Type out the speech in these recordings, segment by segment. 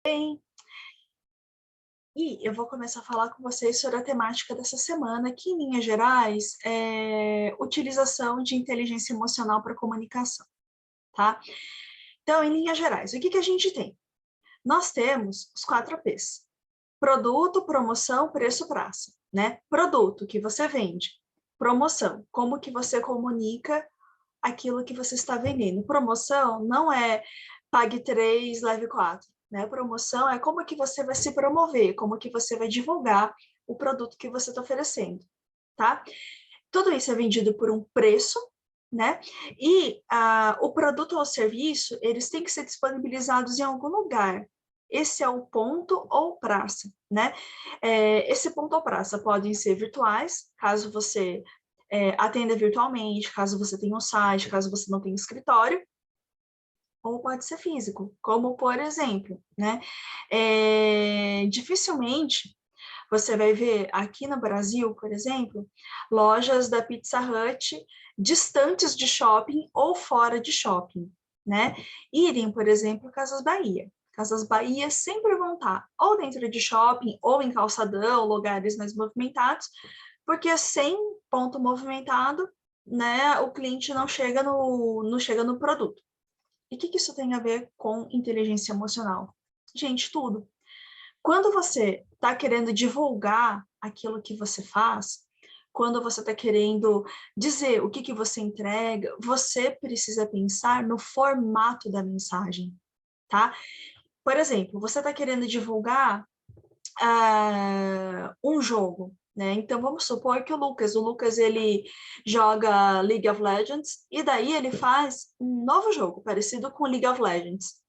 bem? E eu vou começar a falar com vocês sobre a temática dessa semana, que, em linhas gerais, é utilização de inteligência emocional para comunicação, tá? Então, em linhas gerais, o que a gente tem? Nós temos os 4 P's. Produto, promoção, preço, praça, né? Produto, que você vende. Promoção, como que você comunica aquilo que você está vendendo. Promoção não é pague 3, leve 4. Né? Promoção é como que você vai se promover, como que você vai divulgar o produto que você está oferecendo, tá? Tudo isso é vendido por um preço, né? E o produto ou o serviço, eles têm que ser disponibilizados em algum lugar. Esse é o ponto ou praça, né? Esse ponto ou praça podem ser virtuais, caso você atenda virtualmente, caso você tenha um site, caso você não tenha escritório, ou pode ser físico, como por exemplo, né? Dificilmente você vai ver aqui no Brasil, por exemplo, lojas da Pizza Hut distantes de shopping ou fora de shopping, né? Irem, por exemplo, Casas Bahia. Casas Bahia sempre vão estar ou dentro de shopping ou em calçadão, lugares mais movimentados, porque sem ponto movimentado, né, o cliente não chega no produto. E o que isso tem a ver com inteligência emocional? Gente, tudo. Quando você está querendo divulgar aquilo que você faz, quando você está querendo dizer o que você entrega, você precisa pensar no formato da mensagem, tá? Por exemplo, você está querendo divulgar um jogo, né? Então, vamos supor que o Lucas, ele joga League of Legends, e daí ele faz um novo jogo, parecido com League of Legends.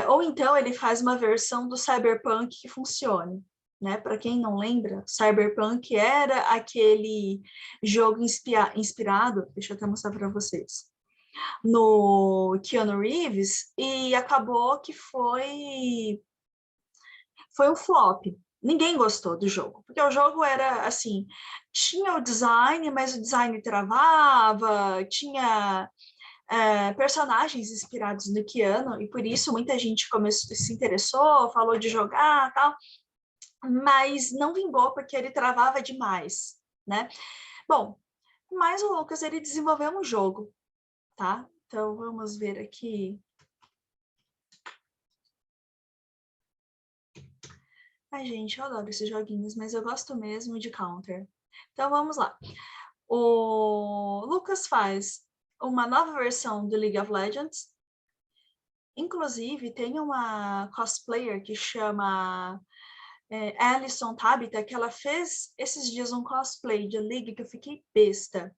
Ou então ele faz uma versão do Cyberpunk que funcione. Né? Para quem não lembra, Cyberpunk era aquele jogo inspirado, deixa eu até mostrar para vocês, no Keanu Reeves, e acabou que foi um flop. Ninguém gostou do jogo, porque o jogo era assim, tinha o design, mas o design travava, tinha personagens inspirados no Keanu, e por isso muita gente se interessou, falou de jogar tal, mas não vingou porque ele travava demais, né? Bom, mas o Lucas, ele desenvolveu um jogo, tá? Então, vamos ver aqui. Ai, gente, eu adoro esses joguinhos, mas eu gosto mesmo de Counter. Então, vamos lá. O Lucas faz uma nova versão do League of Legends. Inclusive, tem uma cosplayer que chama Alison Tabita, que ela fez esses dias um cosplay de League que eu fiquei besta.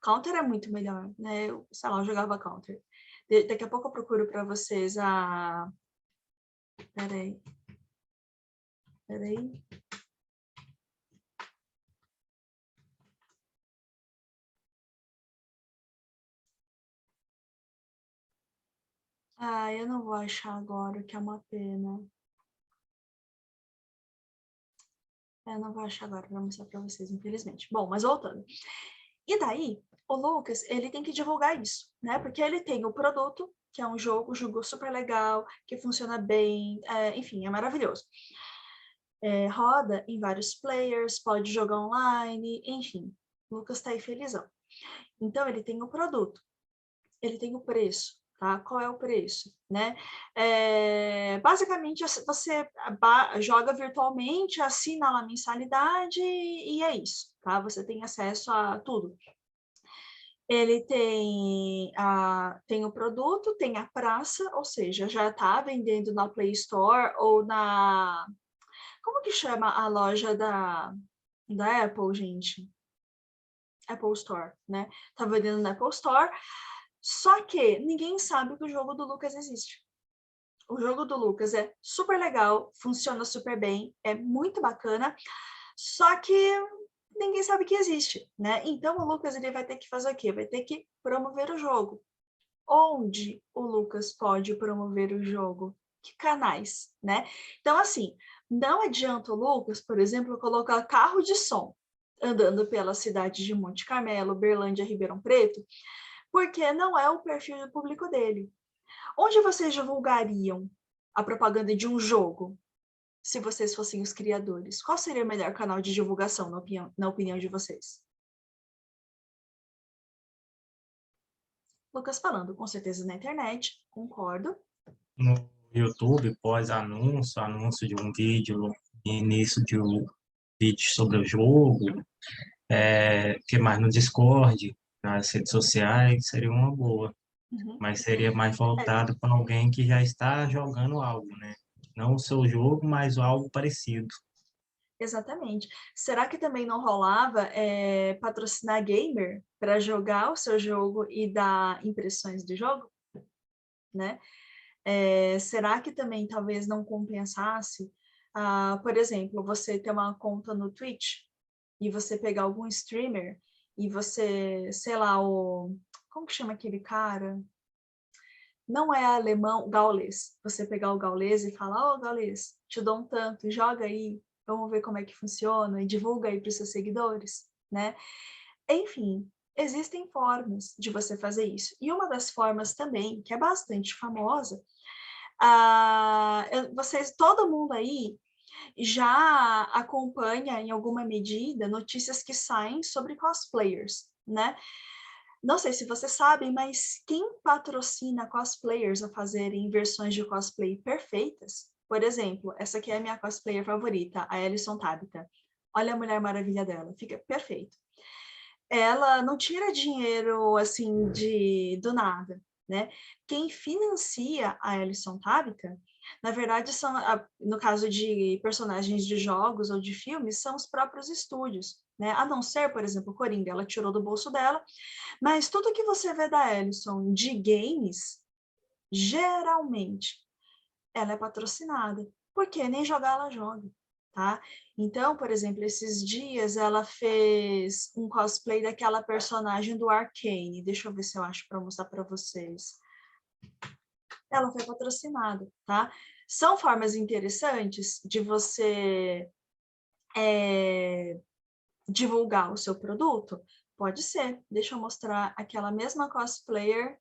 Counter é muito melhor, né? Eu, sei lá, eu jogava Counter. Daqui a pouco eu procuro para vocês a... Peraí. Ah, eu não vou achar agora, que é uma pena. Eu não vou achar agora para mostrar para vocês, infelizmente. Bom, mas voltando. E daí, o Lucas, ele tem que divulgar isso, né? Porque ele tem o produto, que é um jogo super legal, que funciona bem, enfim, é maravilhoso. Roda em vários players, pode jogar online, enfim. O Lucas está aí felizão. Então, ele tem o produto, ele tem o preço, tá? Qual é o preço, né? Basicamente, você joga virtualmente, assina lá a mensalidade e é isso, tá? Você tem acesso a tudo. Ele tem o produto, tem a praça, ou seja, já está vendendo na Play Store ou na... Como que chama a loja da Apple, gente? Apple Store, né? Tá vendendo na Apple Store, só que ninguém sabe que o jogo do Lucas existe. O jogo do Lucas é super legal, funciona super bem, é muito bacana, só que ninguém sabe que existe, né? Então o Lucas, ele vai ter que fazer o quê? Vai ter que promover o jogo. Onde o Lucas pode promover o jogo? Que canais, né? Então, assim, não adianta o Lucas, por exemplo, colocar carro de som andando pela cidade de Monte Carmelo, Berlândia, Ribeirão Preto, porque não é o perfil do público dele. Onde vocês divulgariam a propaganda de um jogo, se vocês fossem os criadores? Qual seria o melhor canal de divulgação, na opinião de vocês? Lucas falando, com certeza na internet, concordo. No YouTube, pós-anúncio, anúncio de um vídeo, início de um vídeo sobre o jogo, que mais no Discord, nas redes sociais, seria uma boa. Uhum. Mas seria mais voltado para alguém que já está jogando algo, né? Não o seu jogo, mas algo parecido. Exatamente. Será que também não rolava patrocinar gamer para jogar o seu jogo e dar impressões do jogo? Né? Será que também talvez não compensasse, por exemplo, você ter uma conta no Twitch e você pegar algum streamer e você, sei lá, como que chama aquele cara? Não é alemão, gaulês. Você pegar o gaulês e falar, gaulês, te dou um tanto, joga aí, vamos ver como é que funciona e divulga aí para os seus seguidores, né? Enfim, existem formas de você fazer isso. E uma das formas também, que é bastante famosa, todo mundo aí já acompanha, em alguma medida, notícias que saem sobre cosplayers, né? Não sei se vocês sabem, mas quem patrocina cosplayers a fazerem versões de cosplay perfeitas? Por exemplo, essa aqui é a minha cosplayer favorita, a Alison Tabita. Olha a Mulher Maravilha dela, fica perfeito. Ela não tira dinheiro assim do nada, né? Quem financia a Alison Tabita, na verdade, no caso de personagens de jogos ou de filmes, são os próprios estúdios, né? A não ser, por exemplo, Coringa, ela tirou do bolso dela, mas tudo que você vê da Alison de games, geralmente, ela é patrocinada, porque nem jogar ela joga, tá? Então, por exemplo, esses dias ela fez um cosplay daquela personagem do Arcane. Deixa eu ver se eu acho para mostrar para vocês. Ela foi patrocinada, tá? São formas interessantes de você divulgar o seu produto? Pode ser. Deixa eu mostrar aquela mesma cosplayer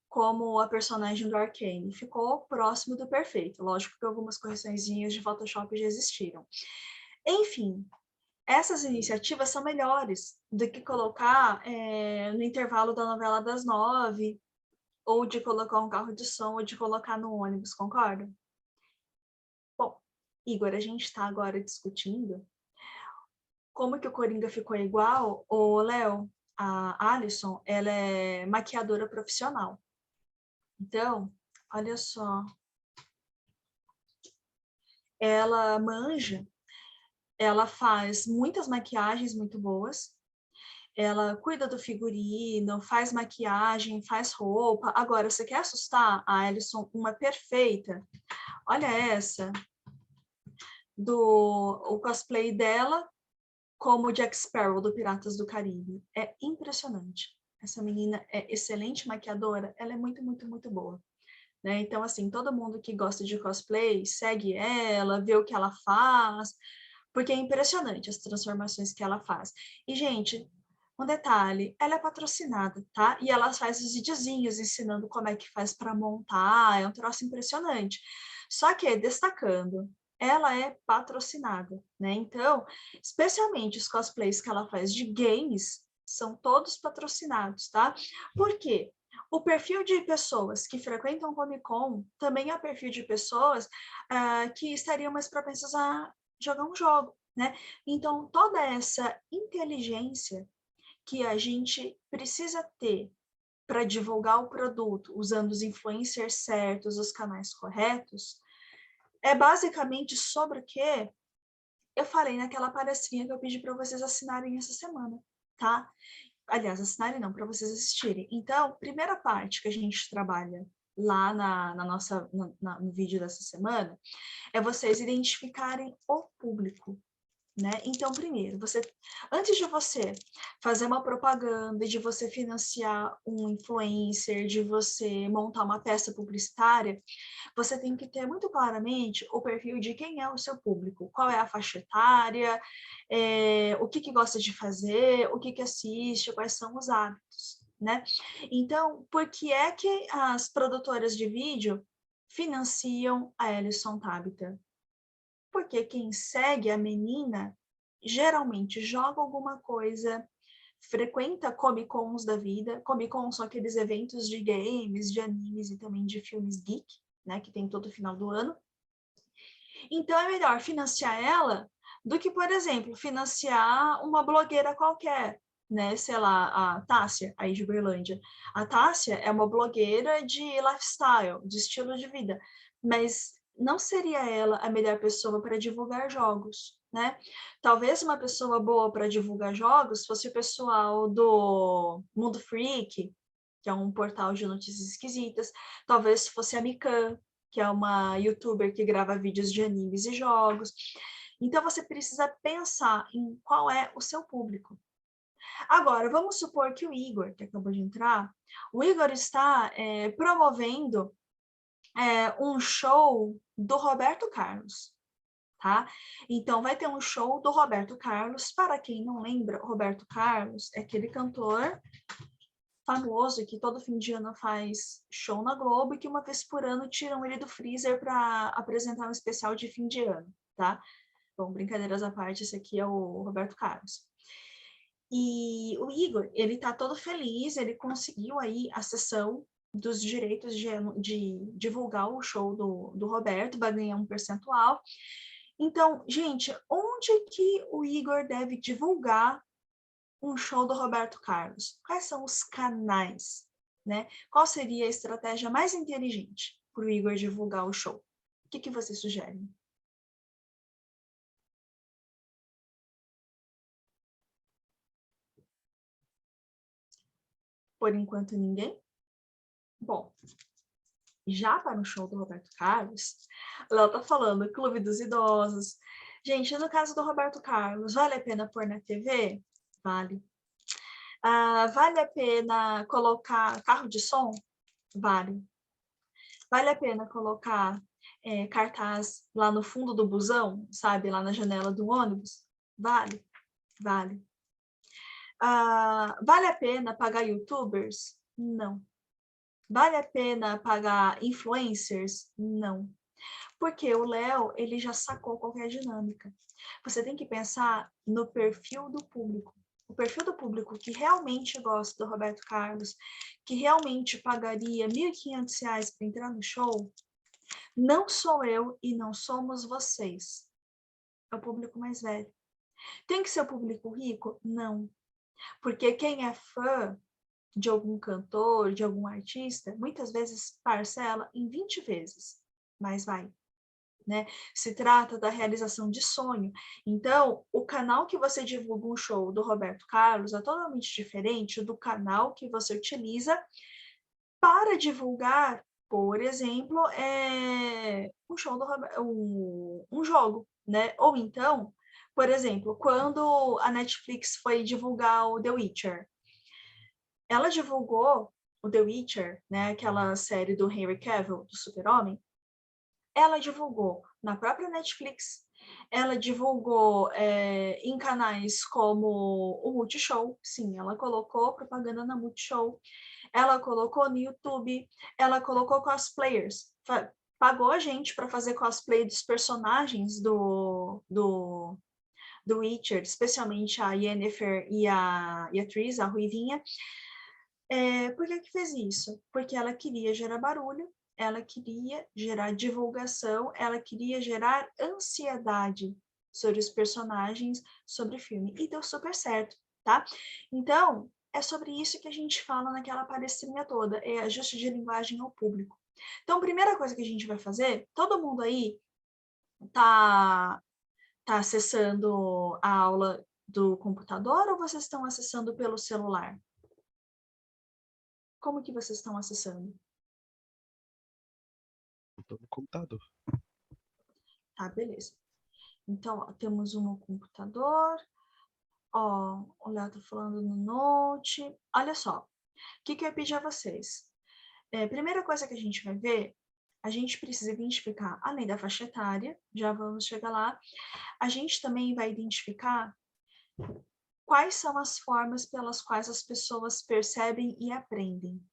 como a personagem do Arcane. Ficou próximo do perfeito. Lógico que algumas correçõezinhas de Photoshop já existiram. Enfim, essas iniciativas são melhores do que colocar no intervalo da novela das 9, ou de colocar um carro de som, ou de colocar no ônibus, concorda? Bom, Igor, a gente está agora discutindo como que o Coringa ficou igual. Ô, Léo, a Alison, ela é maquiadora profissional. Então, olha só, ela manja, ela faz muitas maquiagens muito boas, ela cuida do figurino, faz maquiagem, faz roupa. Agora, você quer assustar a Alison, uma perfeita? Olha essa, o cosplay dela como Jack Sparrow, do Piratas do Caribe. É impressionante. Essa menina é excelente maquiadora, ela é muito, muito, muito boa. Né? Então, assim, todo mundo que gosta de cosplay, segue ela, vê o que ela faz, porque é impressionante as transformações que ela faz. E, gente, um detalhe, ela é patrocinada, tá? E ela faz os videozinhos ensinando como é que faz para montar, é um troço impressionante. Só que, destacando, ela é patrocinada, né? Então, especialmente os cosplays que ela faz de games, são todos patrocinados, tá? Por quê? O perfil de pessoas que frequentam Comic Con também é o perfil de pessoas que estariam mais propensas a jogar um jogo, né? Então, toda essa inteligência que a gente precisa ter para divulgar o produto, usando os influencers certos, os canais corretos, é basicamente sobre o que eu falei naquela palestrinha que eu pedi para vocês assinarem essa semana, tá? Aliás, assinarem não, para vocês assistirem. Então, primeira parte que a gente trabalha lá no vídeo dessa semana é vocês identificarem o público, né? Então, primeiro, antes de você fazer uma propaganda, de você financiar um influencer, de você montar uma peça publicitária, você tem que ter muito claramente o perfil de quem é o seu público, qual é a faixa etária, o que gosta de fazer, o que assiste, quais são os hábitos, né? Então, por que é que as produtoras de vídeo financiam a Alison Tabita? Porque quem segue a menina geralmente joga alguma coisa, frequenta Comic-Cons da vida. Comic-Con são aqueles eventos de games, de animes e também de filmes geek, né, que tem todo final do ano. Então é melhor financiar ela do que, por exemplo, financiar uma blogueira qualquer, né? Sei lá, a Tássia, aí de Uberlândia. A Tássia é uma blogueira de lifestyle, de estilo de vida, mas não seria ela a melhor pessoa para divulgar jogos, né? Talvez uma pessoa boa para divulgar jogos fosse o pessoal do Mundo Freak, que é um portal de notícias esquisitas. Talvez fosse a Mikan, que é uma youtuber que grava vídeos de animes e jogos. Então, você precisa pensar em qual é o seu público. Agora, vamos supor que o Igor, que acabou de entrar, o Igor está promovendo um show do Roberto Carlos, tá? Então, vai ter um show do Roberto Carlos. Para quem não lembra, Roberto Carlos é aquele cantor famoso que todo fim de ano faz show na Globo e que uma vez por ano tiram ele do freezer para apresentar um especial de fim de ano, tá? Bom, brincadeiras à parte, esse aqui é o Roberto Carlos. E o Igor, ele tá todo feliz, ele conseguiu aí a cessão dos direitos de divulgar o show do Roberto, vai ganhar um percentual. Então, gente, onde que o Igor deve divulgar um show do Roberto Carlos? Quais são os canais, né? Qual seria a estratégia mais inteligente para o Igor divulgar o show? O que você sugere? Por enquanto, ninguém? Bom, já para o show do Roberto Carlos, Léo tá falando Clube dos Idosos. Gente, no caso do Roberto Carlos, vale a pena pôr na TV? Vale. Vale a pena colocar carro de som? Vale. Vale a pena colocar cartaz lá no fundo do busão, sabe? Lá na janela do ônibus? Vale, vale. Vale a pena pagar youtubers? Não. Vale a pena pagar influencers? Não. Porque o Léo, ele já sacou qual é a dinâmica. Você tem que pensar no perfil do público. O perfil do público que realmente gosta do Roberto Carlos, que realmente pagaria R$ 1.500 para entrar no show, não sou eu e não somos vocês. É o público mais velho. Tem que ser o público rico? Não. Porque quem é fã de algum cantor, de algum artista, muitas vezes parcela em 20 vezes, mas vai. Né? Se trata da realização de sonho. Então, o canal que você divulga um show do Roberto Carlos é totalmente diferente do canal que você utiliza para divulgar, por exemplo, um show do um jogo, né? Ou então, por exemplo, quando a Netflix foi divulgar o The Witcher, ela divulgou o The Witcher, né? Aquela série do Henry Cavill, do Super-Homem, ela divulgou na própria Netflix, ela divulgou em canais como o Multishow, sim, ela colocou propaganda na Multishow, ela colocou no YouTube, ela colocou cosplayers, pagou a gente para fazer cosplay dos personagens do Witcher, especialmente a Yennefer e a Triss, a Ruivinha. Por que fez isso? Porque ela queria gerar barulho, ela queria gerar divulgação, ela queria gerar ansiedade sobre os personagens, sobre o filme. E deu super certo, tá? Então, é sobre isso que a gente fala naquela palestrinha toda, é ajuste de linguagem ao público. Então, a primeira coisa que a gente vai fazer, todo mundo aí tá acessando a aula do computador ou vocês estão acessando pelo celular? Como que vocês estão acessando? Estou no computador. Tá, beleza. Então, ó, temos um no computador. Ó, o Léo tá falando no Note. Olha só, o que eu ia pedir a vocês? Primeira coisa que a gente vai ver, a gente precisa identificar, além da faixa etária, já vamos chegar lá, a gente também vai identificar quais são as formas pelas quais as pessoas percebem e aprendem,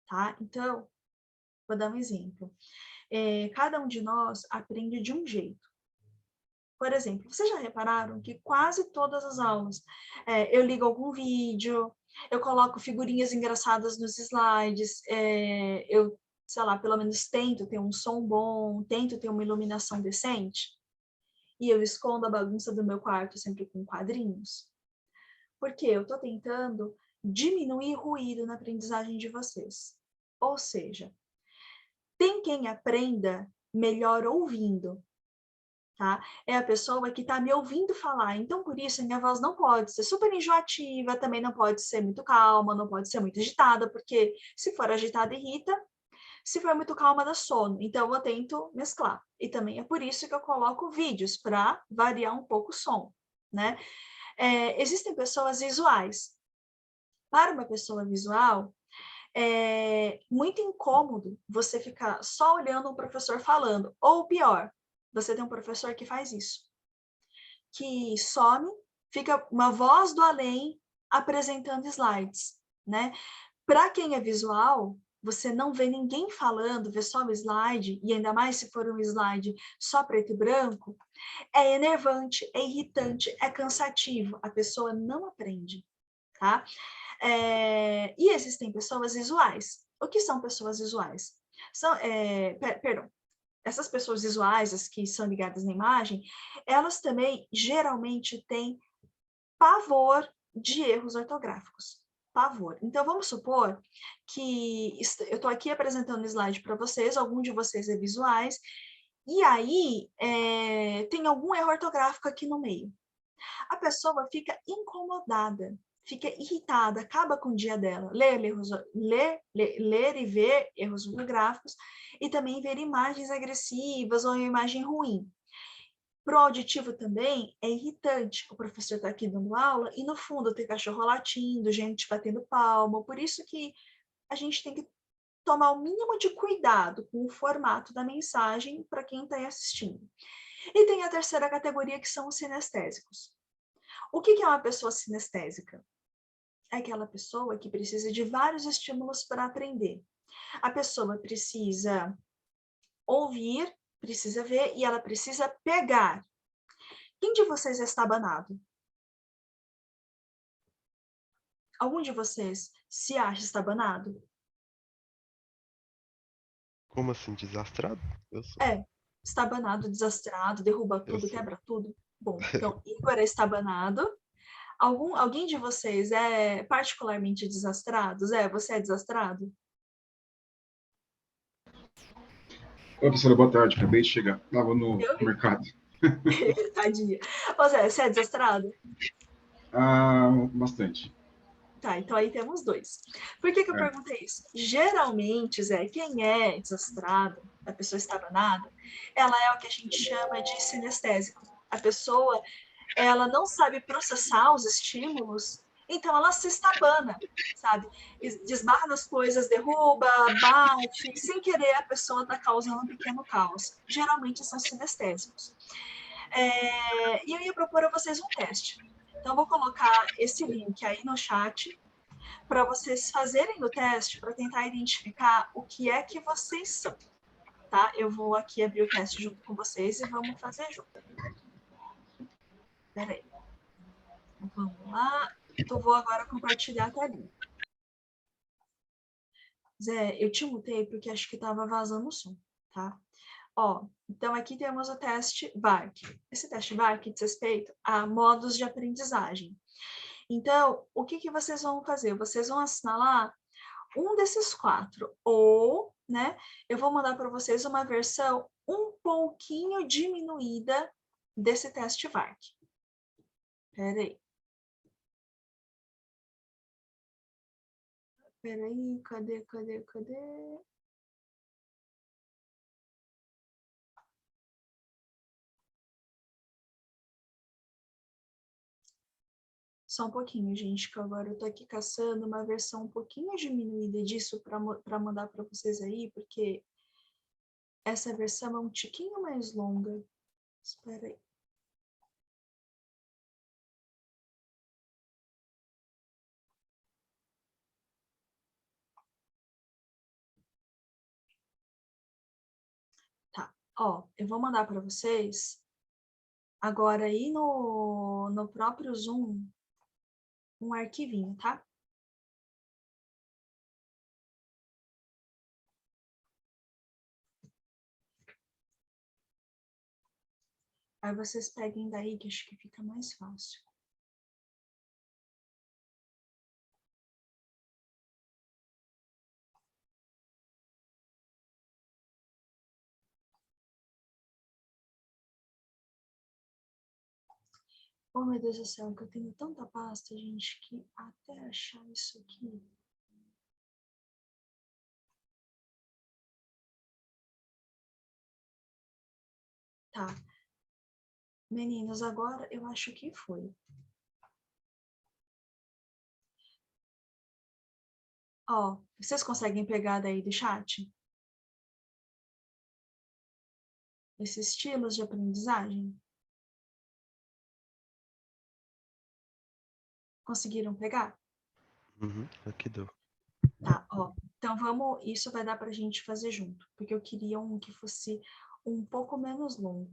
tá? Então, vou dar um exemplo. cada um de nós aprende de um jeito. Por exemplo, vocês já repararam que quase todas as aulas eu ligo algum vídeo, eu coloco figurinhas engraçadas nos slides, eu, sei lá, pelo menos tento ter um som bom, tento ter uma iluminação decente, e eu escondo a bagunça do meu quarto sempre com quadrinhos? Porque eu estou tentando diminuir ruído na aprendizagem de vocês. Ou seja, tem quem aprenda melhor ouvindo, tá? É a pessoa que está me ouvindo falar. Então, por isso, a minha voz não pode ser super enjoativa, também não pode ser muito calma, não pode ser muito agitada, porque se for agitada, irrita. Se for muito calma, dá sono. Então, eu tento mesclar. E também é por isso que eu coloco vídeos, para variar um pouco o som, né? Existem pessoas visuais. Para uma pessoa visual, é muito incômodo você ficar só olhando um professor falando. Ou pior, você tem um professor que faz isso, que some, fica uma voz do além apresentando slides, né? Para quem é visual, você não vê ninguém falando, vê só o slide, e ainda mais se for um slide só preto e branco, é enervante, é irritante, é cansativo, a pessoa não aprende, tá? E existem pessoas visuais. O que são pessoas visuais? Perdão, essas pessoas visuais, as que são ligadas na imagem, elas também geralmente têm pavor de erros ortográficos. Pavor. Então, vamos supor que eu estou aqui apresentando o slide para vocês, algum de vocês é visuais, e aí tem algum erro ortográfico aqui no meio. A pessoa fica incomodada, fica irritada, acaba com o dia dela. Ler e ver erros ortográficos e também ver imagens agressivas ou imagem ruim. Para o auditivo também é irritante. O professor está aqui dando aula e no fundo tem cachorro latindo, gente batendo palma. Por isso que a gente tem que tomar o mínimo de cuidado com o formato da mensagem para quem está assistindo. E tem a terceira categoria, que são os sinestésicos. O que é uma pessoa sinestésica? É aquela pessoa que precisa de vários estímulos para aprender. A pessoa precisa ouvir, precisa ver e ela precisa pegar. Quem de vocês é estabanado? Algum de vocês se acha estabanado? Como assim, desastrado? Eu sou. Estabanado, desastrado, derruba Eu tudo, sou. quebra tudo. Bom, então, Igor é estabanado. Alguém de vocês é particularmente desastrado? Zé, você é desastrado? Oi, professora, boa tarde. Acabei de chegar. Estava no Eu vi. mercado. Tadinha. Ô Zé, você é desastrado? Bastante. Tá, então aí temos dois. Por que eu É. perguntei isso? Geralmente, Zé, quem é desastrado, a pessoa estabanada, ela é o que a gente chama de sinestésico. A pessoa, ela não sabe processar os estímulos, então ela se estabana, sabe? Desbarra nas coisas, derruba, bate, sem querer a pessoa está causando um pequeno caos. Geralmente são sinestésicos. E eu ia propor a vocês um teste. Então, eu vou colocar esse link aí no chat para vocês fazerem o teste para tentar identificar o que é que vocês são, tá? Eu vou aqui abrir o teste junto com vocês e vamos fazer junto. Espera aí. Vamos lá. Eu vou agora compartilhar a telinha. Zé, eu te mutei porque acho que estava vazando o som, tá? Ó, então aqui temos o teste VARC. Esse teste VARC diz respeito a modos de aprendizagem. Então, o que vocês vão fazer? Vocês vão assinalar um desses quatro, ou, né, eu vou mandar para vocês uma versão um pouquinho diminuída desse teste VARC. Espera aí. Espera aí, cadê? Só um pouquinho, gente, que agora eu tô aqui caçando uma versão um pouquinho diminuída disso para mandar para vocês aí, porque essa versão é um tiquinho mais longa. Espera aí. Ó, eu vou mandar para vocês agora aí no próprio Zoom um arquivinho, tá? Aí vocês peguem daí, que acho que fica mais fácil. Oh, meu Deus do céu, que eu tenho tanta pasta, gente, que até achar isso aqui... Tá. Meninos, agora eu acho que foi. Ó, vocês conseguem pegar daí do chat? Esses estilos de aprendizagem? Conseguiram pegar? Uhum, aqui deu. Tá, ó. Então vamos, isso vai dar pra gente fazer junto, porque eu queria um que fosse um pouco menos longo.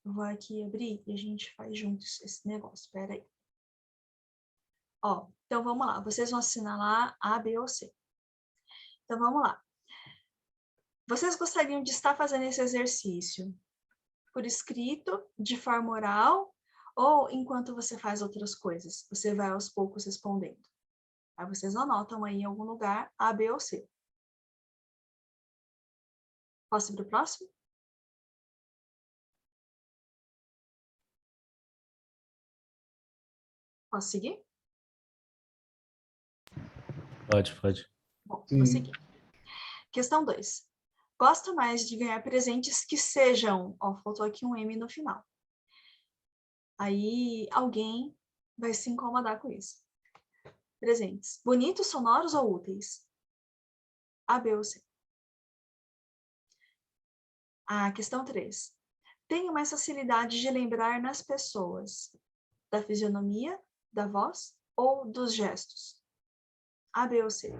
Eu vou aqui abrir e a gente faz juntos esse negócio, espera aí. Ó, então vamos lá, vocês vão assinar lá A, B ou C. Então vamos lá. Vocês gostariam de estar fazendo esse exercício por escrito, de forma oral, ou enquanto você faz outras coisas? Você vai aos poucos respondendo. Aí vocês anotam aí em algum lugar A, B ou C. Posso ir para o próximo? Posso seguir? Pode. Bom, Sim. vou seguir. Questão 2. Gosto mais de ganhar presentes que sejam... Ó, faltou aqui um M no final. Aí alguém vai se incomodar com isso. Presentes. Bonitos, sonoros ou úteis? A, B ou C. A questão 3. Tenho mais facilidade de lembrar nas pessoas da fisionomia, da voz ou dos gestos? A, B ou C.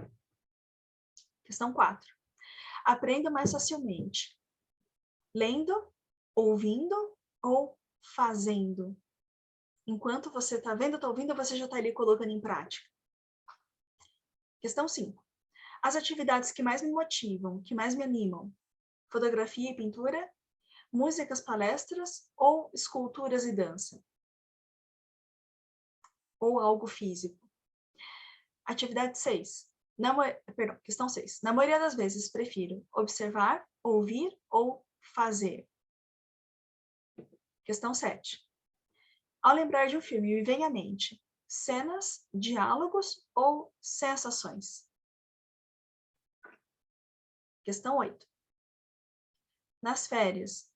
Questão 4. Aprendo mais facilmente lendo, ouvindo ou fazendo? Enquanto você está vendo, está ouvindo, você já está ali colocando em prática. Questão 5. As atividades que mais me motivam, que mais me animam? Fotografia e pintura, músicas, palestras ou esculturas e dança? Ou algo físico? Atividade 6. Questão 6. Na maioria das vezes, prefiro observar, ouvir ou fazer. Questão 7. Ao lembrar de um filme, me vem à mente cenas, diálogos ou sensações? Questão 8. Nas férias,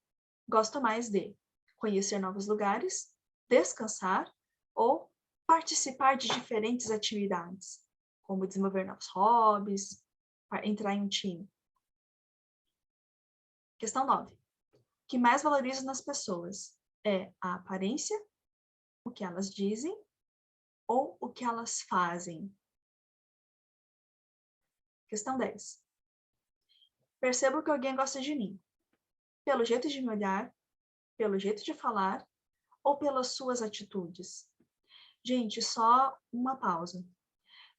gosto mais de conhecer novos lugares, descansar ou participar de diferentes atividades, como desenvolver novos hobbies, entrar em um time. Questão 9. O que mais valorizo nas pessoas é a aparência, o que elas dizem ou o que elas fazem? Questão 10. Percebo que alguém gosta de mim pelo jeito de me olhar, pelo jeito de falar ou pelas suas atitudes? Gente, só uma pausa.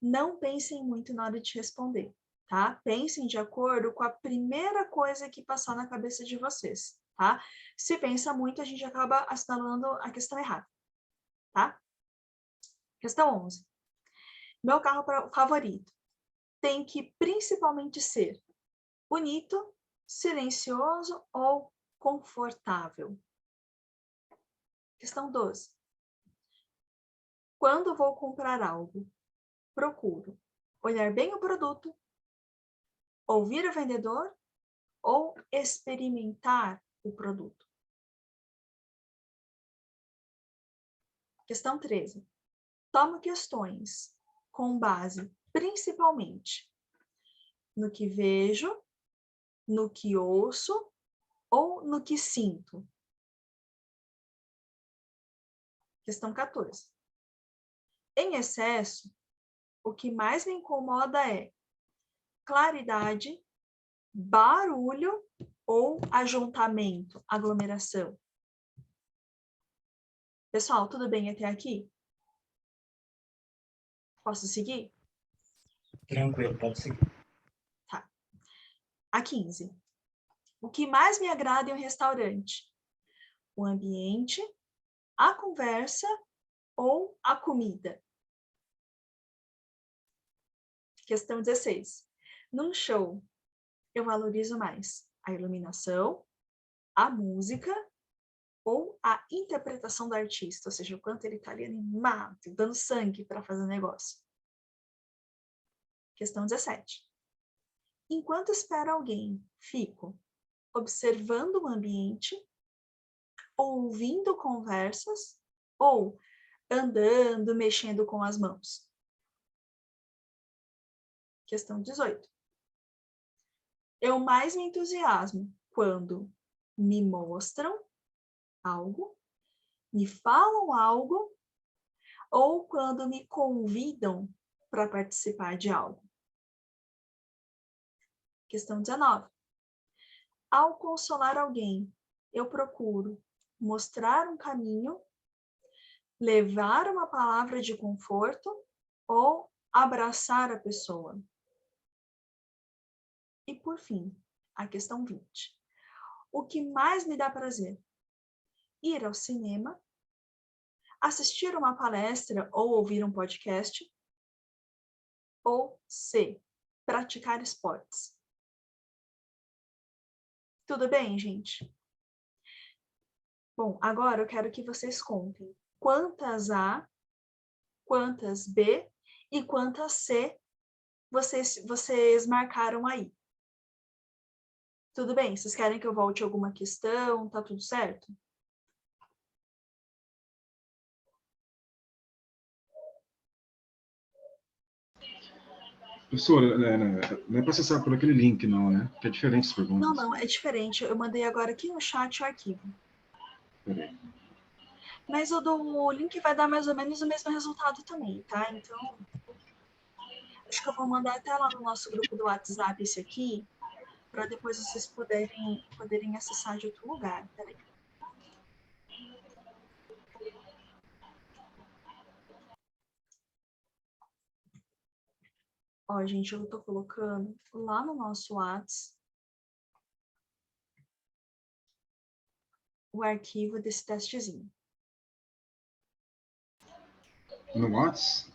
Não pensem muito na hora de responder, tá? Pensem de acordo com a primeira coisa que passar na cabeça de vocês, tá? Se pensa muito, a gente acaba assinalando a questão errada, tá? Questão 11. Meu carro favorito tem que principalmente ser bonito, silencioso ou confortável? Questão 12. Quando vou comprar algo, procuro olhar bem o produto, ouvir o vendedor ou experimentar o produto? Questão 13. Tomo questões com base principalmente no que vejo, no que ouço ou no que sinto? Questão 14. Em excesso, o que mais me incomoda é claridade, barulho ou ajuntamento, aglomeração? Pessoal, tudo bem até aqui? Posso seguir? Tranquilo, pode seguir. Tá. A 15. O que mais me agrada em um restaurante? O ambiente, a conversa ou a comida? Questão 16. Num show, eu valorizo mais a iluminação, a música ou a interpretação do artista, ou seja, o quanto ele está ali animado, dando sangue para fazer o negócio. Questão 17. Enquanto espero alguém, fico observando o ambiente, ouvindo conversas ou andando, mexendo com as mãos. Questão 18. Eu mais me entusiasmo quando me mostram algo, me falam algo ou quando me convidam para participar de algo. Questão 19. Ao consolar alguém, eu procuro mostrar um caminho, levar uma palavra de conforto ou abraçar a pessoa. E, por fim, a questão 20. O que mais me dá prazer? Ir ao cinema, assistir uma palestra ou ouvir um podcast, ou C, praticar esportes. Tudo bem, gente? Bom, agora eu quero que vocês contem quantas A, quantas B e quantas C vocês marcaram aí. Tudo bem? Vocês querem que eu volte alguma questão? Tá tudo certo? Professora, não é para acessar por aquele link, não, né? Que é diferente as perguntas. Não, é diferente. Eu mandei agora aqui no chat o arquivo. Peraí. Mas o do link vai dar mais ou menos o mesmo resultado também, tá? Então, acho que eu vou mandar até lá no nosso grupo do WhatsApp esse aqui, para depois vocês poderem acessar de outro lugar. Peraí. Ó, gente, eu tô colocando lá no nosso WhatsApp o arquivo desse testezinho. No Whats?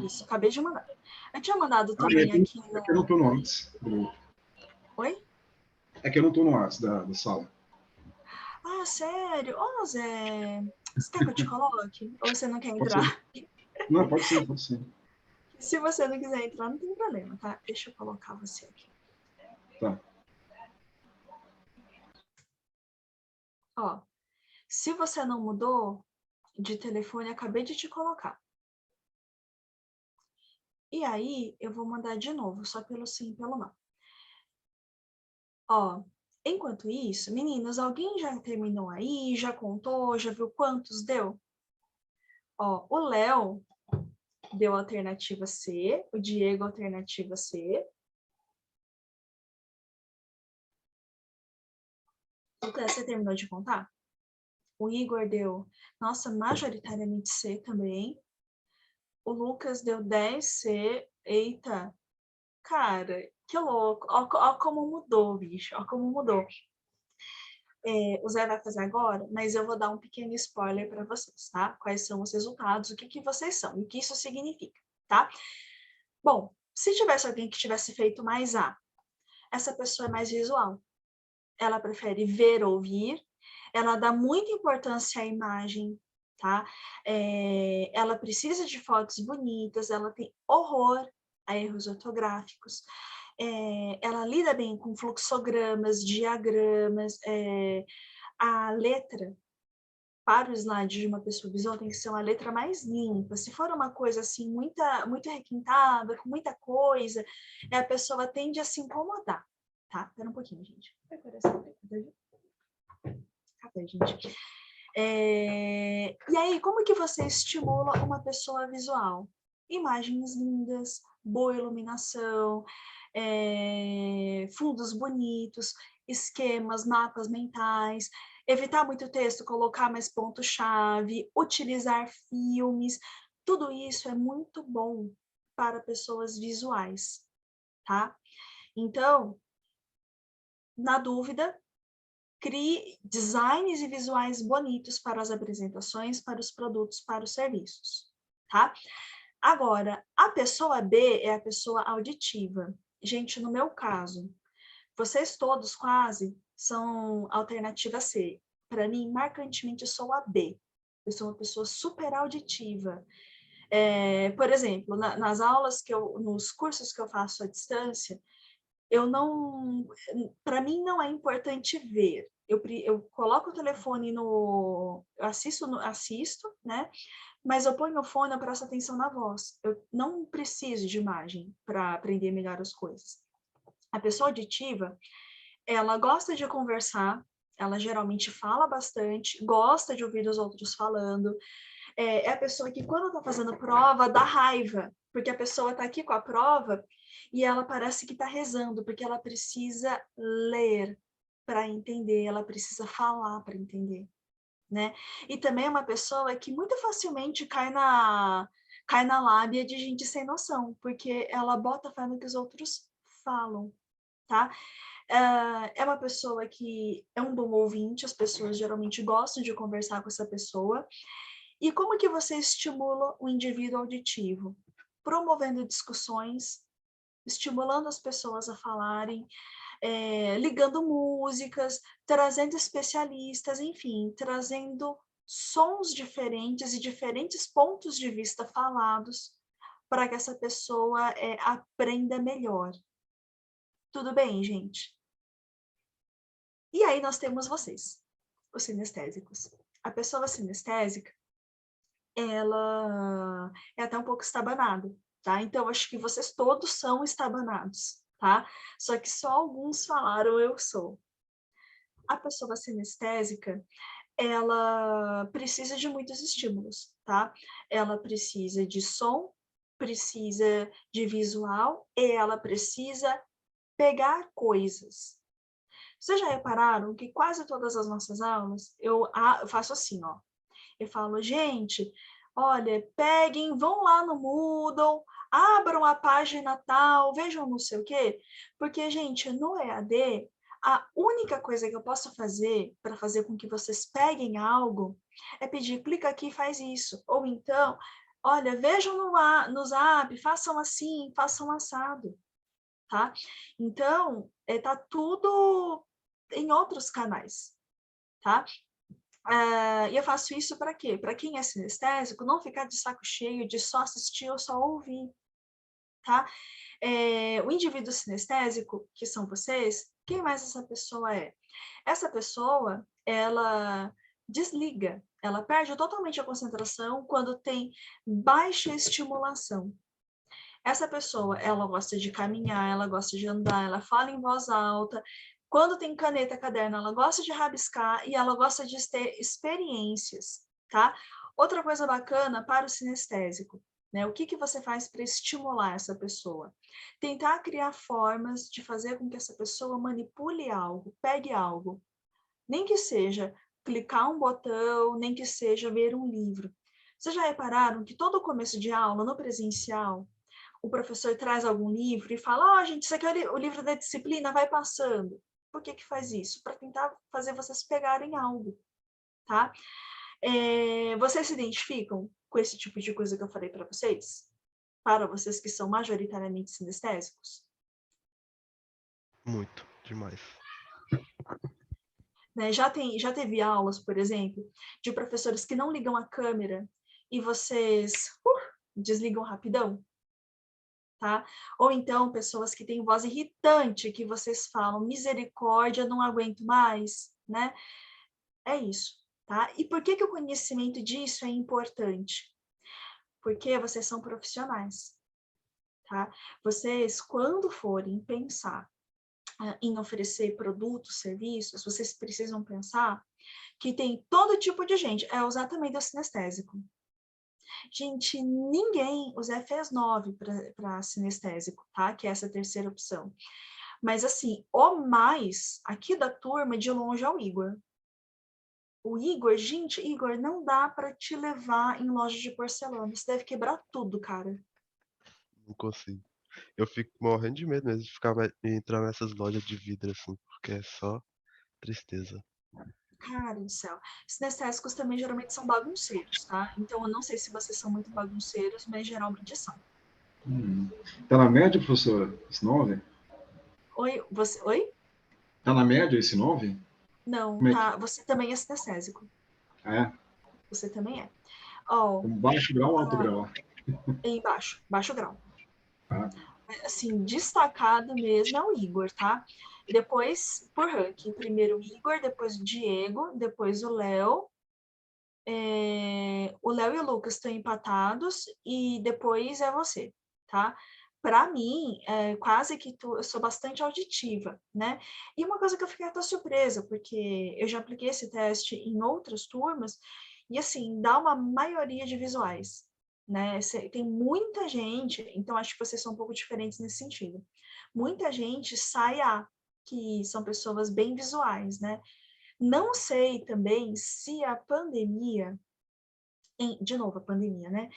Isso, acabei de mandar. Eu tinha mandado também aqui no... É que eu não estou no Whats. Oi? É que eu não estou no Whats da sala. Ah, sério? Ô, Zé, você quer que eu te coloque? Ou você não quer Pode entrar? ser. Não, pode ser, pode ser. Se você não quiser entrar, não tem problema, tá? Deixa eu colocar você aqui. Tá. Ó, se você não mudou de telefone, acabei de te colocar. E aí, eu vou mandar de novo, só pelo sim e pelo não. Ó, enquanto isso, meninas, alguém já terminou aí? Já contou? Já viu quantos deu? Ó, o Léo deu a alternativa C, o Diego alternativa C. Então, você terminou de contar? O Igor deu, nossa, majoritariamente C também. O Lucas deu 10C. Eita, cara, que louco. Ó como mudou, bicho. Ó como mudou. O Zé vai fazer agora, mas eu vou dar um pequeno spoiler para vocês, tá? Quais são os resultados, o que vocês são e o que isso significa, tá? Bom, se tivesse alguém que tivesse feito mais A, essa pessoa é mais visual. Ela prefere ver ou ouvir, ela dá muita importância à imagem, tá? Ela precisa de fotos bonitas, ela tem horror a erros ortográficos, ela lida bem com fluxogramas, diagramas, a letra para o slide de uma pessoa visual tem que ser uma letra mais limpa. Se for uma coisa assim, muito requintada, com muita coisa, a pessoa tende a se incomodar, tá? Espera um pouquinho, gente. Cadê, gente? E aí, como que você estimula uma pessoa visual? Imagens lindas, boa iluminação, fundos bonitos, esquemas, mapas mentais, evitar muito texto, colocar mais ponto-chave, utilizar filmes, tudo isso é muito bom para pessoas visuais, tá? Então, na dúvida, crie designs e visuais bonitos para as apresentações, para os produtos, para os serviços, tá? Agora, a pessoa B é a pessoa auditiva. Gente, no meu caso, vocês todos quase são alternativa C. Para mim, marcantemente, eu sou a B. Eu sou uma pessoa super auditiva. Por exemplo, nas aulas nos cursos que eu faço à distância, para mim não é importante ver. Eu coloco o telefone eu assisto, né? Mas eu ponho o fone, eu presto atenção na voz. Eu não preciso de imagem para aprender melhor as coisas. A pessoa auditiva, ela gosta de conversar, ela geralmente fala bastante, gosta de ouvir os outros falando. É a pessoa que, quando está fazendo prova, dá raiva, porque a pessoa está aqui com a prova e ela parece que está rezando, porque ela precisa ler para entender, ela precisa falar para entender, né? E também é uma pessoa que muito facilmente cai na lábia de gente sem noção, porque ela bota fé no que os outros falam, tá? É uma pessoa que é um bom ouvinte, as pessoas geralmente gostam de conversar com essa pessoa. E como que você estimula o indivíduo auditivo? Promovendo discussões, estimulando as pessoas a falarem, ligando músicas, trazendo especialistas, enfim, trazendo sons diferentes e diferentes pontos de vista falados para que essa pessoa aprenda melhor. Tudo bem, gente? E aí nós temos vocês, os sinestésicos. A pessoa sinestésica, ela é até um pouco estabanada, tá? Então, acho que vocês todos são estabanados, tá? Só que só alguns falaram eu sou. A pessoa sinestésica, ela precisa de muitos estímulos, tá? Ela precisa de som, precisa de visual e ela precisa pegar coisas. Vocês já repararam que quase todas as nossas aulas, eu faço assim, ó. Eu falo, gente, olha, peguem, vão lá no Moodle, abram a página tal, vejam não sei o quê. Porque, gente, no EAD, a única coisa que eu posso fazer para fazer com que vocês peguem algo é pedir, clica aqui e faz isso. Ou então, olha, vejam no Zap, façam assim, façam assado, tá? Então, tá tudo em outros canais, tá? E eu faço isso para quê? Para quem é sinestésico, não ficar de saco cheio de só assistir ou só ouvir, tá? O indivíduo sinestésico, que são vocês, quem mais essa pessoa é? Essa pessoa, ela desliga, ela perde totalmente a concentração quando tem baixa estimulação. Essa pessoa, ela gosta de caminhar, ela gosta de andar, ela fala em voz alta. Quando tem caneta, caderno, ela gosta de rabiscar e ela gosta de ter experiências, tá? Outra coisa bacana para o sinestésico, né? O que você faz para estimular essa pessoa? Tentar criar formas de fazer com que essa pessoa manipule algo, pegue algo. Nem que seja clicar um botão, nem que seja ver um livro. Vocês já repararam que todo começo de aula, no presencial, o professor traz algum livro e fala, gente, isso aqui é o livro da disciplina, vai passando. Por que faz isso? Para tentar fazer vocês pegarem algo, tá? Vocês se identificam com esse tipo de coisa que eu falei para vocês? Para vocês que são majoritariamente sinestésicos? Muito, demais. Né? Já teve aulas, por exemplo, de professores que não ligam a câmera e vocês desligam rapidão? Tá? Ou então, pessoas que têm voz irritante, que vocês falam, misericórdia, não aguento mais, né? É isso, tá? E por que o conhecimento disso é importante? Porque vocês são profissionais, tá? Vocês, quando forem pensar em oferecer produtos, serviços, vocês precisam pensar que tem todo tipo de gente, é exatamente o sinestésico. Gente, ninguém, o Zé fez 9 para sinestésico, tá? Que é essa terceira opção. Mas, assim, o mais aqui da turma, de longe, é o Igor. O Igor, gente, Igor, não dá para te levar em loja de porcelana. Você deve quebrar tudo, cara. Não consigo. Eu fico morrendo de medo mesmo de ficar entrar nessas lojas de vidro assim, porque é só tristeza. Cara do céu. Sinestésicos também geralmente são bagunceiros, tá? Então, eu não sei se vocês são muito bagunceiros, mas geralmente são. Tá na média, professor, esse 9? Oi, você... Oi? Tá na média esse 9? Não, Como é que tá. Você também é sinestésico. é? Você também é. Ó, Baixo grau ou alto grau? embaixo, baixo grau. Tá? Assim, destacado mesmo é o Igor, tá? Depois, por ranking, primeiro o Igor, depois o Diego, depois o Léo. O Léo e o Lucas estão empatados e depois é você, tá? Para mim, quase que eu sou bastante auditiva, né? E uma coisa que eu fiquei até surpresa, porque eu já apliquei esse teste em outras turmas, e assim, dá uma maioria de visuais, né? Tem muita gente, então acho que vocês são um pouco diferentes nesse sentido. Muita gente sai A, que são pessoas bem visuais, né? Não sei também se a pandemia, de novo, a pandemia, né?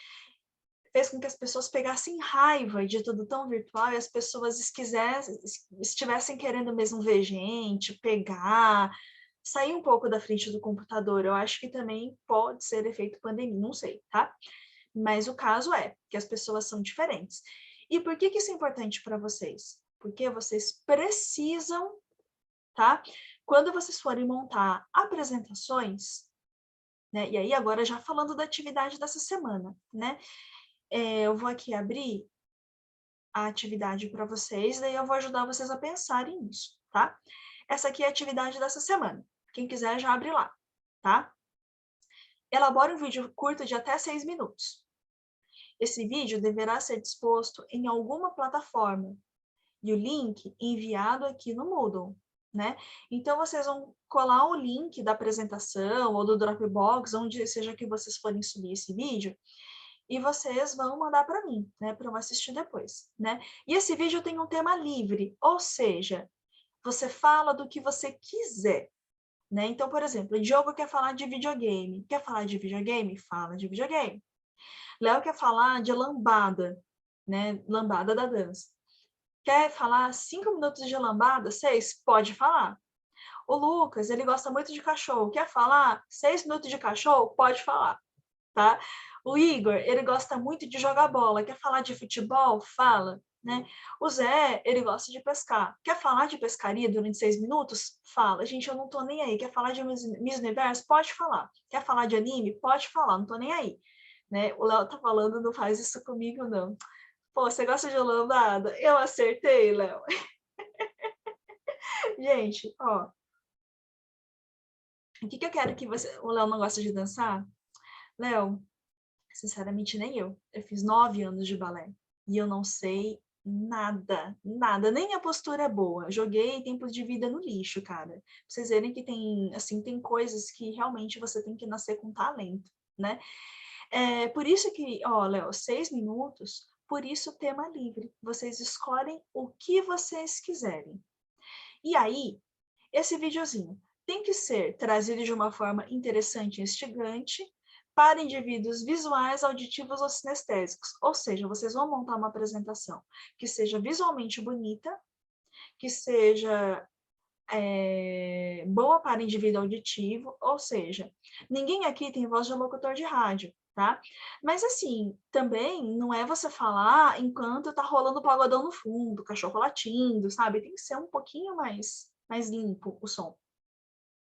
Fez com que as pessoas pegassem raiva de tudo tão virtual e as pessoas estivessem querendo mesmo ver gente, pegar, sair um pouco da frente do computador. Eu acho que também pode ser efeito pandemia, não sei, tá? Mas o caso é que as pessoas são diferentes. E por que isso é importante para vocês? Porque vocês precisam, tá? Quando vocês forem montar apresentações, né? E aí agora já falando da atividade dessa semana, né? Eu vou aqui abrir a atividade para vocês, daí eu vou ajudar vocês a pensarem nisso, tá? Essa aqui é a atividade dessa semana. Quem quiser já abre lá, tá? Elabore um vídeo curto de até 6 minutos. Esse vídeo deverá ser disposto em alguma plataforma e o link enviado aqui no Moodle, né? Então, vocês vão colar o link da apresentação ou do Dropbox, onde seja que vocês forem subir esse vídeo, e vocês vão mandar para mim, né? Para eu assistir depois, né? E esse vídeo tem um tema livre, ou seja, você fala do que você quiser, né? Então, por exemplo, o Diogo quer falar de videogame. Quer falar de videogame? Fala de videogame. Léo quer falar de lambada, né? Lambada da dança. Quer falar 5 minutos de lambada? 6? Pode falar. O Lucas, ele gosta muito de cachorro. Quer falar 6 minutos de cachorro? Pode falar, tá? O Igor, ele gosta muito de jogar bola. Quer falar de futebol? Fala, né? O Zé, ele gosta de pescar. Quer falar de pescaria durante 6 minutos? Fala. Gente, eu não tô nem aí. Quer falar de Miss Universo? Pode falar. Quer falar de anime? Pode falar. Não tô nem aí. Né? O Léo tá falando, não faz isso comigo, não. Pô, você gosta de lambada? Eu acertei, Léo. Gente, ó. O que eu quero que você... O Léo não gosta de dançar? Léo, sinceramente, nem eu. Eu fiz 9 anos de balé. E eu não sei nada, nada. Nem a postura é boa. Joguei tempo de vida no lixo, cara. Pra vocês verem que tem, assim, tem coisas que realmente você tem que nascer com talento, né? Por isso que, ó, Léo, 6 minutos, por isso tema livre. Vocês escolhem o que vocês quiserem. E aí, esse videozinho tem que ser trazido de uma forma interessante e instigante para indivíduos visuais, auditivos ou sinestésicos. Ou seja, vocês vão montar uma apresentação que seja visualmente bonita, que seja boa para indivíduo auditivo, ou seja, ninguém aqui tem voz de locutor de rádio, tá? Mas assim, também não é você falar enquanto tá rolando pagodão no fundo, cachorro latindo, sabe? Tem que ser um pouquinho mais limpo o som.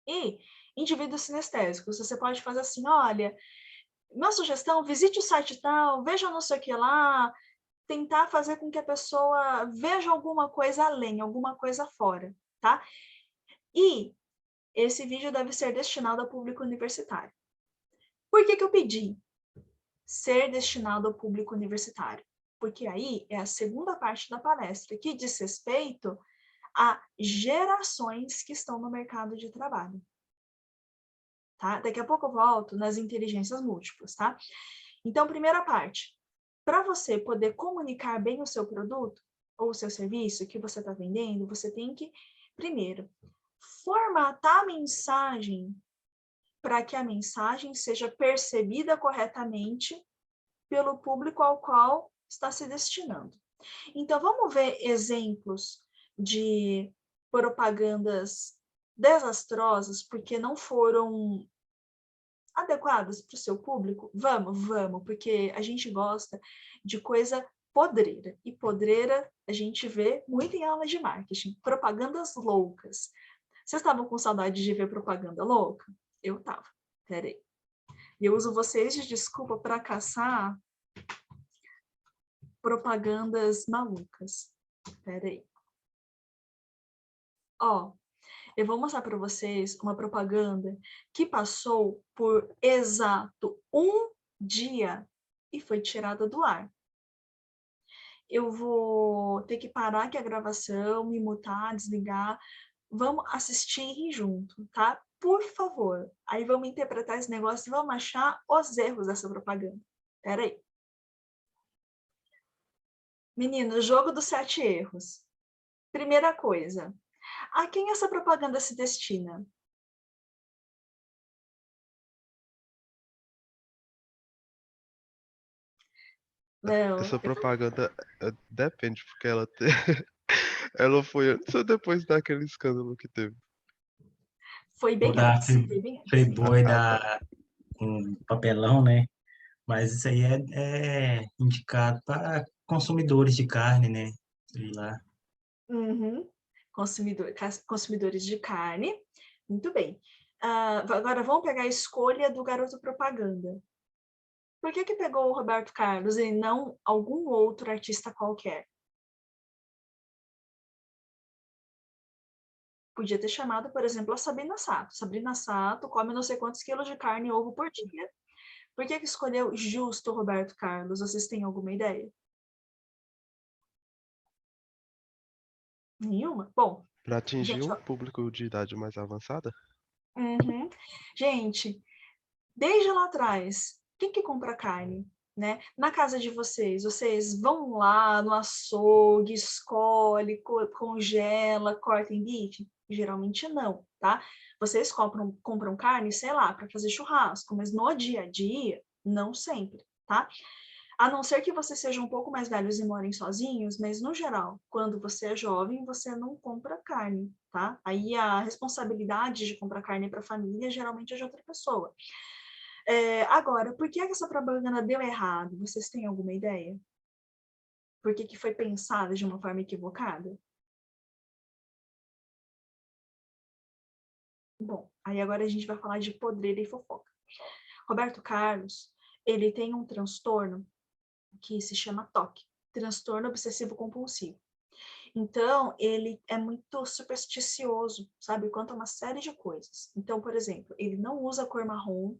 E indivíduos sinestésicos, você pode fazer assim, olha, minha sugestão, visite o site tal, veja não sei o que lá, tentar fazer com que a pessoa veja alguma coisa além, alguma coisa fora, tá? E esse vídeo deve ser destinado ao público universitário. Por que eu pedi ser destinado ao público universitário? Porque aí é a segunda parte da palestra, que diz respeito a gerações que estão no mercado de trabalho. Tá? Daqui a pouco eu volto nas inteligências múltiplas, tá? Então, primeira parte, para você poder comunicar bem o seu produto ou o seu serviço que você está vendendo, você tem que, primeiro, formatar a mensagem para que a mensagem seja percebida corretamente pelo público ao qual está se destinando. Então, vamos ver exemplos de propagandas desastrosas porque não foram adequadas para o seu público? Vamos, porque a gente gosta de coisa podreira. E podreira a gente vê muito em aula de marketing. Propagandas loucas. Vocês estavam com saudade de ver propaganda louca? Eu tava. Peraí. E eu uso vocês de desculpa para caçar propagandas malucas. Peraí. Ó, eu vou mostrar para vocês uma propaganda que passou por exato um dia e foi tirada do ar. Eu vou ter que parar aqui a gravação, me mutar, desligar. Vamos assistir junto, tá? Por favor. Aí vamos interpretar esse negócio e vamos achar os erros dessa propaganda. Espera aí. Menino, jogo dos 7 erros. Primeira coisa, a quem essa propaganda se destina? Não, Essa propaganda depende, porque ela foi antes ou depois daquele escândalo que teve? foi Ou bem da antes. Foi bem antes. Friboi Tá. com papelão, né? Mas isso aí é indicado para consumidores de carne, né? Sei lá. Uhum. Consumidores de carne. Muito bem. Agora vamos pegar a escolha do garoto propaganda. Por que pegou o Roberto Carlos e não algum outro artista qualquer? Podia ter chamado, por exemplo, a Sabrina Sato. Sabrina Sato come não sei quantos quilos de carne e ovo por dia. Por que escolheu justo o Roberto Carlos? Vocês têm alguma ideia? Nenhuma? Bom, Para atingir gente, um público de idade mais avançada? uhum. Gente, desde lá atrás, quem que compra carne? Né? Na casa de vocês vão lá no açougue, escolhe, congela, corta em bife? Geralmente não, tá? Vocês compram carne, sei lá, para fazer churrasco, mas no dia a dia, não sempre, tá? A não ser que vocês sejam um pouco mais velhos e morem sozinhos, mas no geral, quando você é jovem, você não compra carne, tá? Aí a responsabilidade de comprar carne para a família geralmente é de outra pessoa. Agora, por que essa propaganda deu errado? Vocês têm alguma ideia? Por que foi pensada de uma forma equivocada? Bom, aí agora a gente vai falar de podreira e fofoca. Roberto Carlos, ele tem um transtorno que se chama TOC, transtorno obsessivo compulsivo. Então, ele é muito supersticioso, sabe? Quanto a uma série de coisas. Então, por exemplo, ele não usa cor marrom.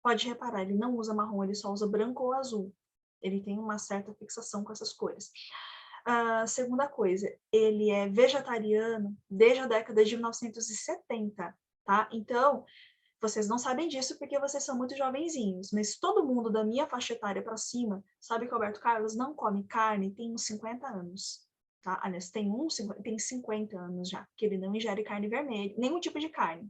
Pode reparar, ele não usa marrom, ele só usa branco ou azul. Ele tem uma certa fixação com essas cores. Segunda coisa, ele é vegetariano desde a década de 1970, tá? Então, vocês não sabem disso porque vocês são muito jovenzinhos, mas todo mundo da minha faixa etária para cima sabe que o Roberto Carlos não come carne tem uns 50 anos. Tá? Aliás, tem 50 anos já, que ele não ingere carne vermelha, nenhum tipo de carne.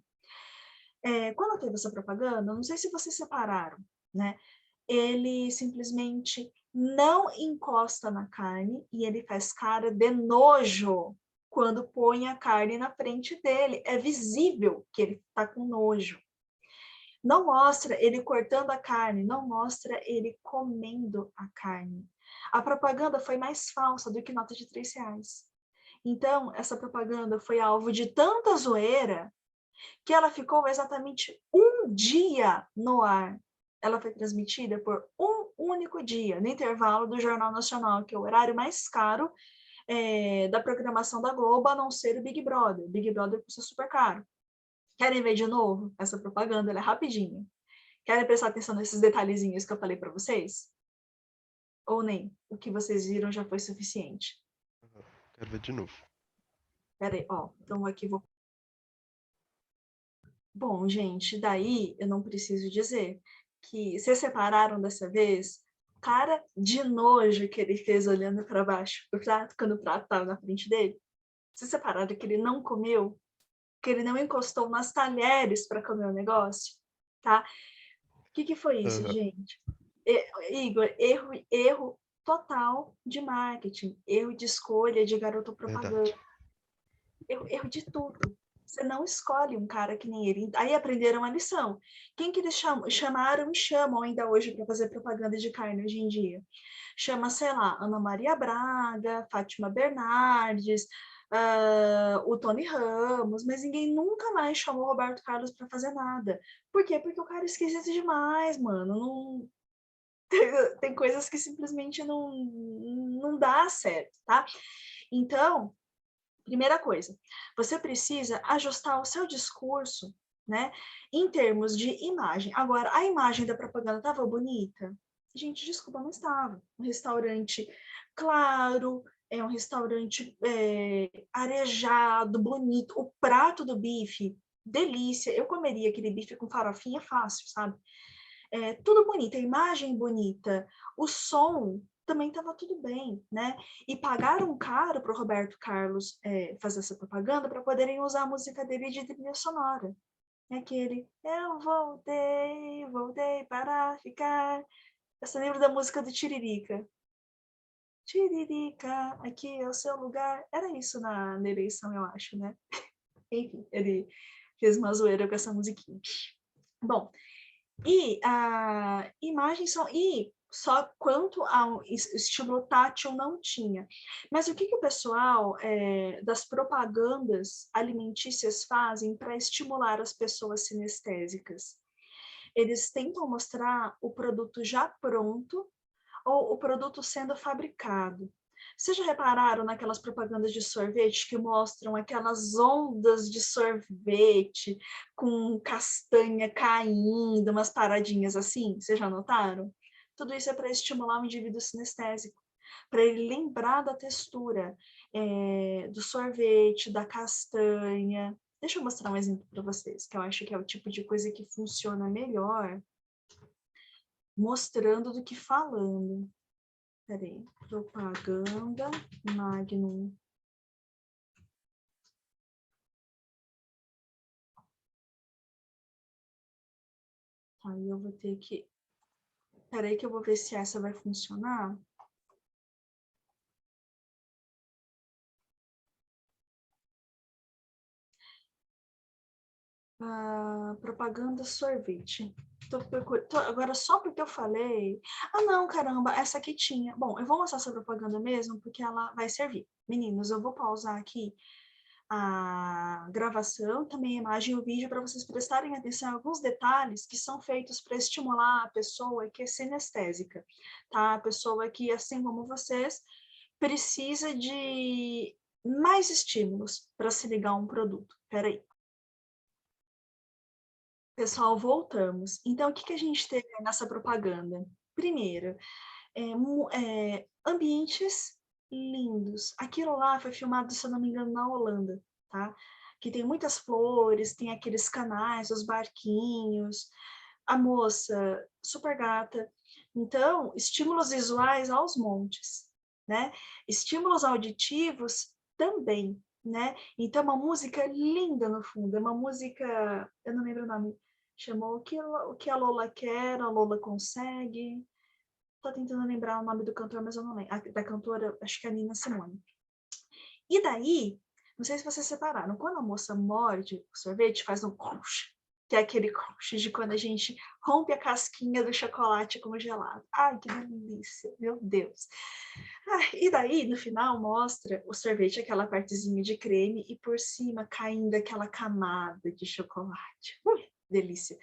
Quando teve essa propaganda, não sei se vocês separaram, né? Ele simplesmente não encosta na carne e ele faz cara de nojo quando põe a carne na frente dele. É visível que ele está com nojo. Não mostra ele cortando a carne, não mostra ele comendo a carne. A propaganda foi mais falsa do que nota de R$3. Então, essa propaganda foi alvo de tanta zoeira que ela ficou exatamente um dia no ar. Ela foi transmitida por um único dia, no intervalo do Jornal Nacional, que é o horário mais caro da programação da Globo, a não ser o Big Brother. Big Brother custa super caro. Querem ver de novo? Essa propaganda ela é rapidinha. Querem prestar atenção nesses detalhezinhos que eu falei para vocês? Ou nem? O que vocês viram já foi suficiente? Quero ver de novo. Peraí, ó. Então aqui vou. Bom, gente, daí eu não preciso dizer. que vocês separaram dessa vez? Cara de nojo que ele fez olhando para baixo do prato, quando o prato estava na frente dele. Vocês separaram que ele não comeu? Que ele não encostou nas talheres para comer o negócio? Tá? O que foi isso, Aham. gente? Igor, erro total de marketing, erro de escolha de garoto propaganda, Verdade. erro de tudo. Você não escolhe um cara que nem ele. Aí aprenderam a lição. Quem que eles chamaram e chamam ainda hoje para fazer propaganda de carne hoje em dia? Chama, sei lá, Ana Maria Braga, Fátima Bernardes, o Tony Ramos, mas ninguém nunca mais chamou o Roberto Carlos para fazer nada. Por quê? Porque o cara é esquisito demais, mano. Não, tem coisas que simplesmente não dá certo, tá? Então, primeira coisa, você precisa ajustar o seu discurso, né, em termos de imagem. Agora, a imagem da propaganda estava bonita? Gente, desculpa, não estava. Um restaurante claro, um restaurante arejado, bonito. O prato do bife, delícia. Eu comeria aquele bife com farofinha fácil, sabe? Tudo bonito, a imagem bonita, o som também estava tudo bem, né? E pagaram caro para o Roberto Carlos fazer essa propaganda para poderem usar a música dele de trilha sonora. Aquele eu voltei para ficar. Você lembra da música do Tiririca? Tiririca, aqui é o seu lugar. Era isso na eleição, eu acho, né? Enfim, ele fez uma zoeira com essa musiquinha. Bom, e a imagens são. E só quanto ao estímulo tátil não tinha. Mas o que o pessoal das propagandas alimentícias fazem para estimular as pessoas sinestésicas? Eles tentam mostrar o produto já pronto ou o produto sendo fabricado. Vocês já repararam naquelas propagandas de sorvete que mostram aquelas ondas de sorvete com castanha caindo, umas paradinhas assim? Vocês já notaram? Tudo isso é para estimular o indivíduo sinestésico, para ele lembrar da textura do sorvete, da castanha. Deixa eu mostrar um exemplo para vocês, que eu acho que é o tipo de coisa que funciona melhor mostrando do que falando. Peraí, propaganda Magnum. Aí eu vou ter que... Peraí que eu vou ver se essa vai funcionar. Propaganda sorvete. Agora, só porque eu falei... Ah, não, caramba, essa aqui tinha. Bom, eu vou mostrar essa propaganda mesmo, porque ela vai servir. Meninos, eu vou pausar aqui a gravação, também a imagem e o vídeo, para vocês prestarem atenção em alguns detalhes que são feitos para estimular a pessoa que é sinestésica, tá? A pessoa que, assim como vocês, precisa de mais estímulos para se ligar a um produto. Peraí. Pessoal, voltamos. Então, o que a gente teve nessa propaganda? Primeiro, ambientes lindos. Aquilo lá foi filmado, se eu não me engano, na Holanda, tá? Que tem muitas flores, tem aqueles canais, os barquinhos, a moça super gata. Então, estímulos visuais aos montes, né? Estímulos auditivos também, né? Então, uma música linda no fundo, é uma música, eu não lembro o nome, chamou O que a Lola quer, a Lola consegue. Tô tentando lembrar o nome do cantor, mas eu não lembro. Da cantora, acho que é a Nina Simone. E daí, não sei se vocês separaram, quando a moça morde o sorvete, faz um crunch, que é aquele crunch de quando a gente rompe a casquinha do chocolate congelado. Ai, que delícia, meu Deus. E daí, no final, mostra o sorvete, aquela partezinha de creme, e por cima caindo aquela camada de chocolate. Delícia.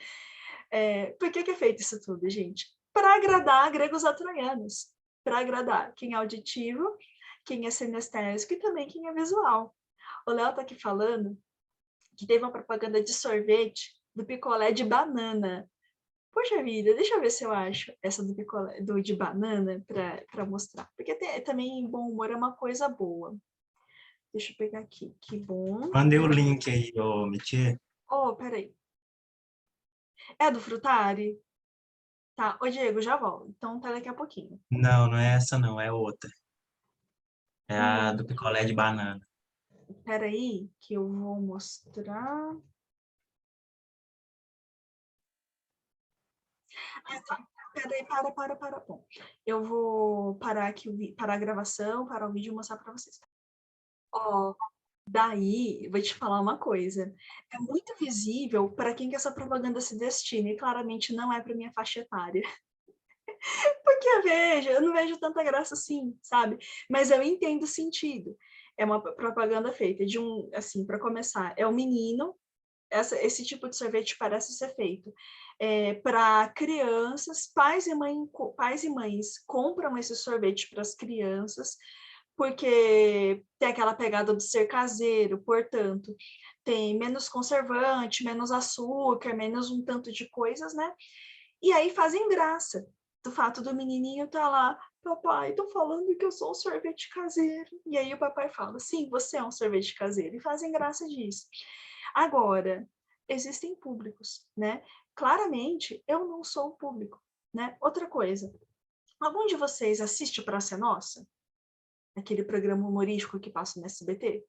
Por que é feito isso tudo, gente? Para agradar gregos a troianos, para agradar quem é auditivo, quem é sinestésico e também quem é visual. O Léo está aqui falando que teve uma propaganda de sorvete do picolé de banana. Poxa vida, deixa eu ver se eu acho essa do picolé de banana para mostrar. Porque também bom humor é uma coisa boa. Deixa eu pegar aqui. Que bom. Mandei o link aí, ô Mitier. Oh, peraí. É do Frutari? Tá, ô Diego, já volto. Então tá daqui a pouquinho. Não, não é essa não, é outra. É a Hum, do picolé de banana. Peraí, que eu vou mostrar. Ah, tá. Peraí, para. Bom, eu vou parar aqui, parar a gravação, parar o vídeo e mostrar para vocês. Ó, daí, vou te falar uma coisa. É muito visível para quem que essa propaganda se destina, e claramente não é para minha faixa etária. Porque eu não vejo tanta graça assim, sabe? Mas eu entendo o sentido. É uma propaganda feita de um, assim, para começar, é um menino. Esse tipo de sorvete parece ser feito para crianças. Pais e mães compram esse sorvete para as crianças, porque tem aquela pegada do ser caseiro, portanto, tem menos conservante, menos açúcar, menos um tanto de coisas, né? E aí fazem graça do fato do menininho estar lá, papai, tô falando que eu sou um sorvete caseiro. E aí o papai fala, sim, você é um sorvete caseiro. E fazem graça disso. Agora, existem públicos, né? Claramente, eu não sou o público, né? Outra coisa, algum de vocês assiste Praça é Nossa? Aquele programa humorístico que passa no SBT?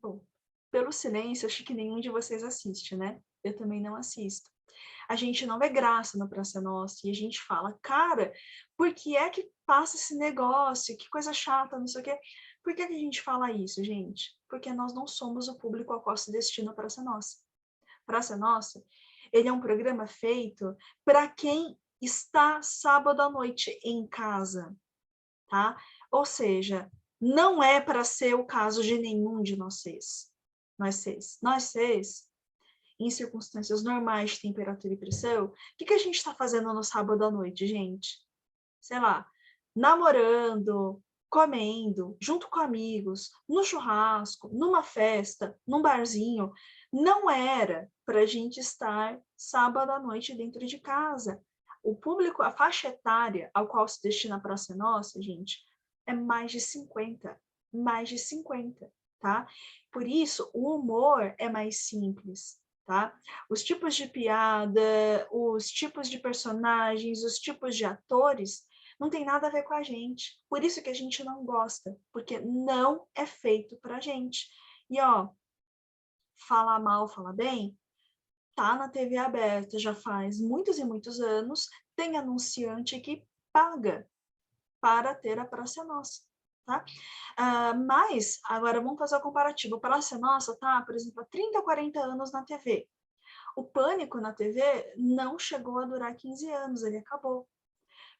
Bom, pelo silêncio, acho que nenhum de vocês assiste, né? Eu também não assisto. A gente não vê graça no Praça é Nossa e a gente fala, cara, por que é que passa esse negócio? Que coisa chata, não sei o quê. Por que é que a gente fala isso, gente? Porque nós não somos o público ao qual se destina a Praça é Nossa. Praça é Nossa, ele é um programa feito para quem está sábado à noite em casa, tá? Ou seja, não é para ser o caso de nenhum de nós seis. Nós seis, em circunstâncias normais de temperatura e pressão, o que a gente está fazendo no sábado à noite, gente? Sei lá, namorando, comendo, junto com amigos, no churrasco, numa festa, num barzinho. Não era para a gente estar sábado à noite dentro de casa. O público, a faixa etária ao qual se destina a Praça Nossa, gente, é mais de 50. Mais de 50, tá? Por isso, o humor é mais simples, tá? Os tipos de piada, os tipos de personagens, os tipos de atores não tem nada a ver com a gente. Por isso que a gente não gosta, porque não é feito pra gente. E ó, falar mal, falar bem, tá na TV aberta já faz muitos e muitos anos, tem anunciante que paga para ter a Praça Nossa. Tá? Mas, agora vamos fazer o comparativo. A Praça Nossa tá, por exemplo, há 30, 40 anos na TV. O Pânico na TV não chegou a durar 15 anos, ele acabou.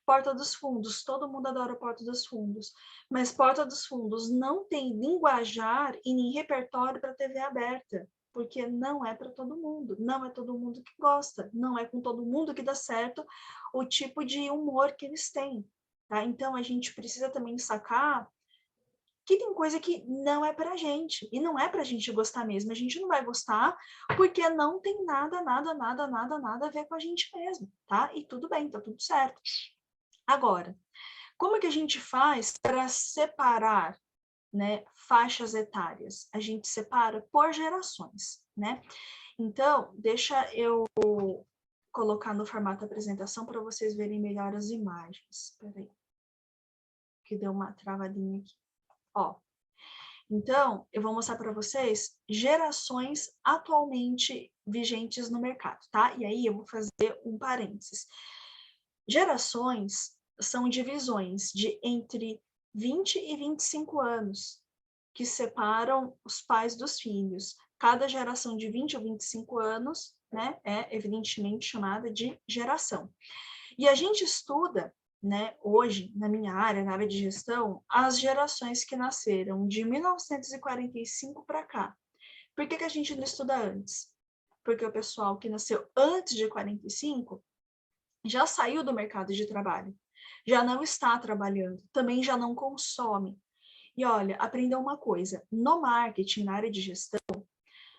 Porta dos Fundos, todo mundo adora Porta dos Fundos, mas Porta dos Fundos não tem linguajar e nem repertório para TV aberta, porque não é para todo mundo, não é todo mundo que gosta, não é com todo mundo que dá certo o tipo de humor que eles têm. Tá? Então a gente precisa também sacar que tem coisa que não é pra gente, e não é pra gente gostar mesmo, a gente não vai gostar porque não tem nada a ver com a gente mesmo, tá? E tudo bem, tá tudo certo. Agora, como é que a gente faz para separar, né, faixas etárias? A gente separa por gerações, né? Então, deixa eu colocar no formato apresentação para vocês verem melhor as imagens. Espera aí, que deu uma travadinha aqui. Ó, então, eu vou mostrar para vocês gerações atualmente vigentes no mercado, tá? E aí eu vou fazer um parênteses. Gerações são divisões de entre 20 e 25 anos que separam os pais dos filhos. Cada geração de 20 ou 25 anos, né, é evidentemente chamada de geração. E a gente estuda, né, hoje, na minha área, na área de gestão, as gerações que nasceram de 1945 para cá. Por que a gente não estuda antes? Porque o pessoal que nasceu antes de 45 já saiu do mercado de trabalho, já não está trabalhando, também já não consome. E olha, aprenda uma coisa, no marketing, na área de gestão,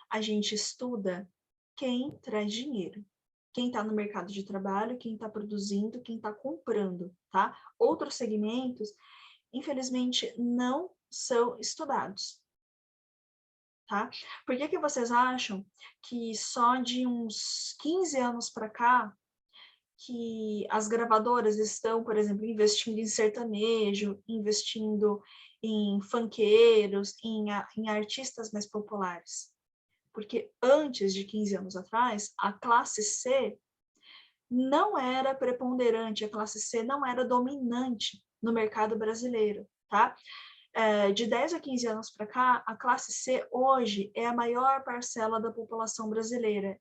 a gente estuda quem traz dinheiro. Quem está no mercado de trabalho, quem está produzindo, quem está comprando, tá? Outros segmentos, infelizmente, não são estudados, tá? Por que vocês acham que só de uns 15 anos para cá que as gravadoras estão, por exemplo, investindo em sertanejo, investindo em funkeiros, em artistas mais populares? Porque antes de 15 anos atrás, a classe C não era preponderante, a classe C não era dominante no mercado brasileiro, tá? De 10 a 15 anos para cá, a classe C hoje é a maior parcela da população brasileira,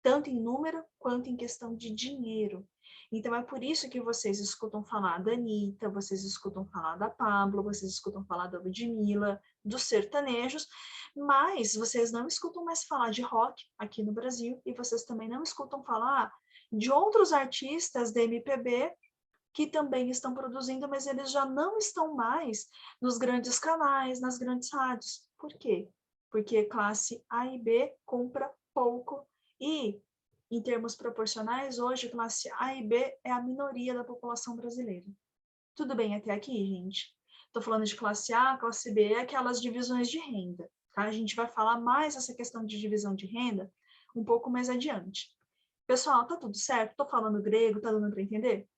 tanto em número quanto em questão de dinheiro. Então, é por isso que vocês escutam falar da Anitta, vocês escutam falar da Pablo, vocês escutam falar da Ludmilla, dos sertanejos, mas vocês não escutam mais falar de rock aqui no Brasil, e vocês também não escutam falar de outros artistas da MPB que também estão produzindo, mas eles já não estão mais nos grandes canais, nas grandes rádios. Por quê? Porque classe A e B compra pouco e, em termos proporcionais, hoje classe A e B é a minoria da população brasileira. Tudo bem até aqui, gente? Estou falando de classe A, classe B, aquelas divisões de renda, tá? A gente vai falar mais essa questão de divisão de renda um pouco mais adiante. Pessoal, tá tudo certo? Estou falando grego, tá dando para entender?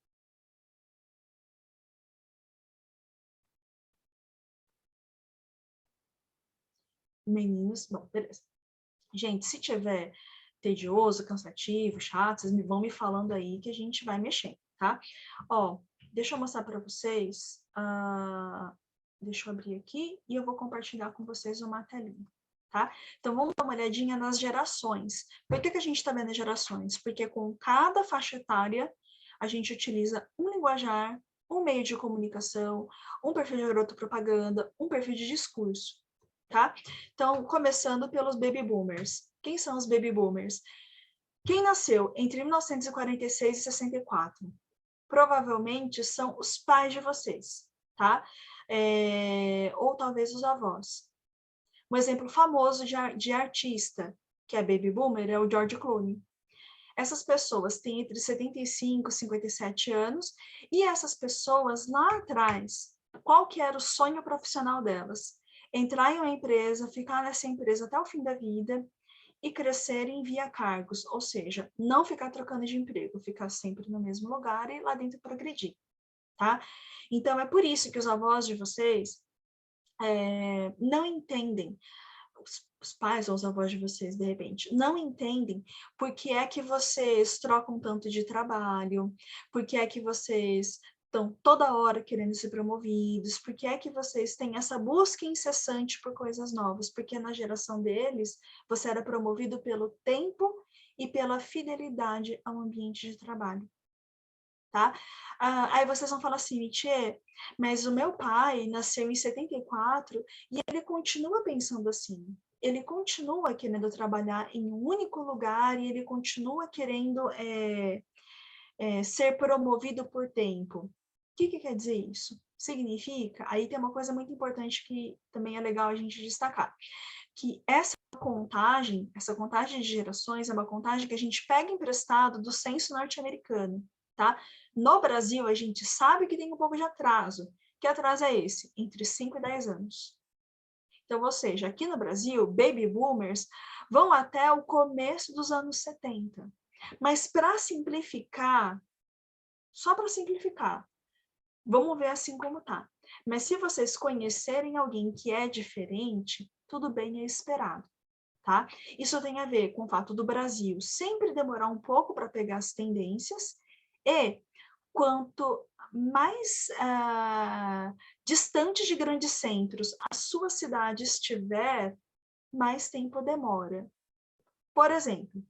Meninos, bom, beleza. Gente, se tiver tedioso, cansativo, chato, vocês vão me falando aí que a gente vai mexendo, tá? Ó, deixa eu mostrar para vocês, deixa eu abrir aqui e eu vou compartilhar com vocês uma telinha, tá? Então, vamos dar uma olhadinha nas gerações. Por que a gente está vendo as gerações? Porque com cada faixa etária, a gente utiliza um linguajar, um meio de comunicação, um perfil de garoto propaganda, um perfil de discurso, tá? Então, começando pelos baby boomers. Quem são os baby boomers? Quem nasceu entre 1946 e 64? Provavelmente são os pais de vocês, tá? Ou talvez os avós. Um exemplo famoso de artista, que é baby boomer, é o George Clooney. Essas pessoas têm entre 75 e 57 anos, e essas pessoas lá atrás, qual que era o sonho profissional delas? Entrar em uma empresa, ficar nessa empresa até o fim da vida e crescerem via cargos, ou seja, não ficar trocando de emprego, ficar sempre no mesmo lugar e lá dentro progredir, tá? Então, é por isso que os avós de vocês não entendem, os pais ou os avós de vocês, de repente, não entendem por que é que vocês trocam tanto de trabalho, por que é que vocês estão toda hora querendo ser promovidos, por que é que vocês têm essa busca incessante por coisas novas, porque na geração deles, você era promovido pelo tempo e pela fidelidade ao ambiente de trabalho. Tá? Aí vocês vão falar assim, Michê, mas o meu pai nasceu em 74 e ele continua pensando assim. Ele continua querendo trabalhar em um único lugar e ele continua querendo ser promovido por tempo. O que quer dizer isso? Significa, aí tem uma coisa muito importante que também é legal a gente destacar, que essa contagem de gerações é uma contagem que a gente pega emprestado do censo norte-americano, tá? No Brasil, a gente sabe que tem um pouco de atraso. Que atraso é esse? Entre 5 e 10 anos. Então, ou seja, aqui no Brasil, baby boomers vão até o começo dos anos 70. Mas para simplificar, só para simplificar, vamos ver assim como tá. Mas se vocês conhecerem alguém que é diferente, tudo bem, é esperado, tá? Isso tem a ver com o fato do Brasil sempre demorar um pouco para pegar as tendências e quanto mais distante de grandes centros a sua cidade estiver, mais tempo demora. Por exemplo,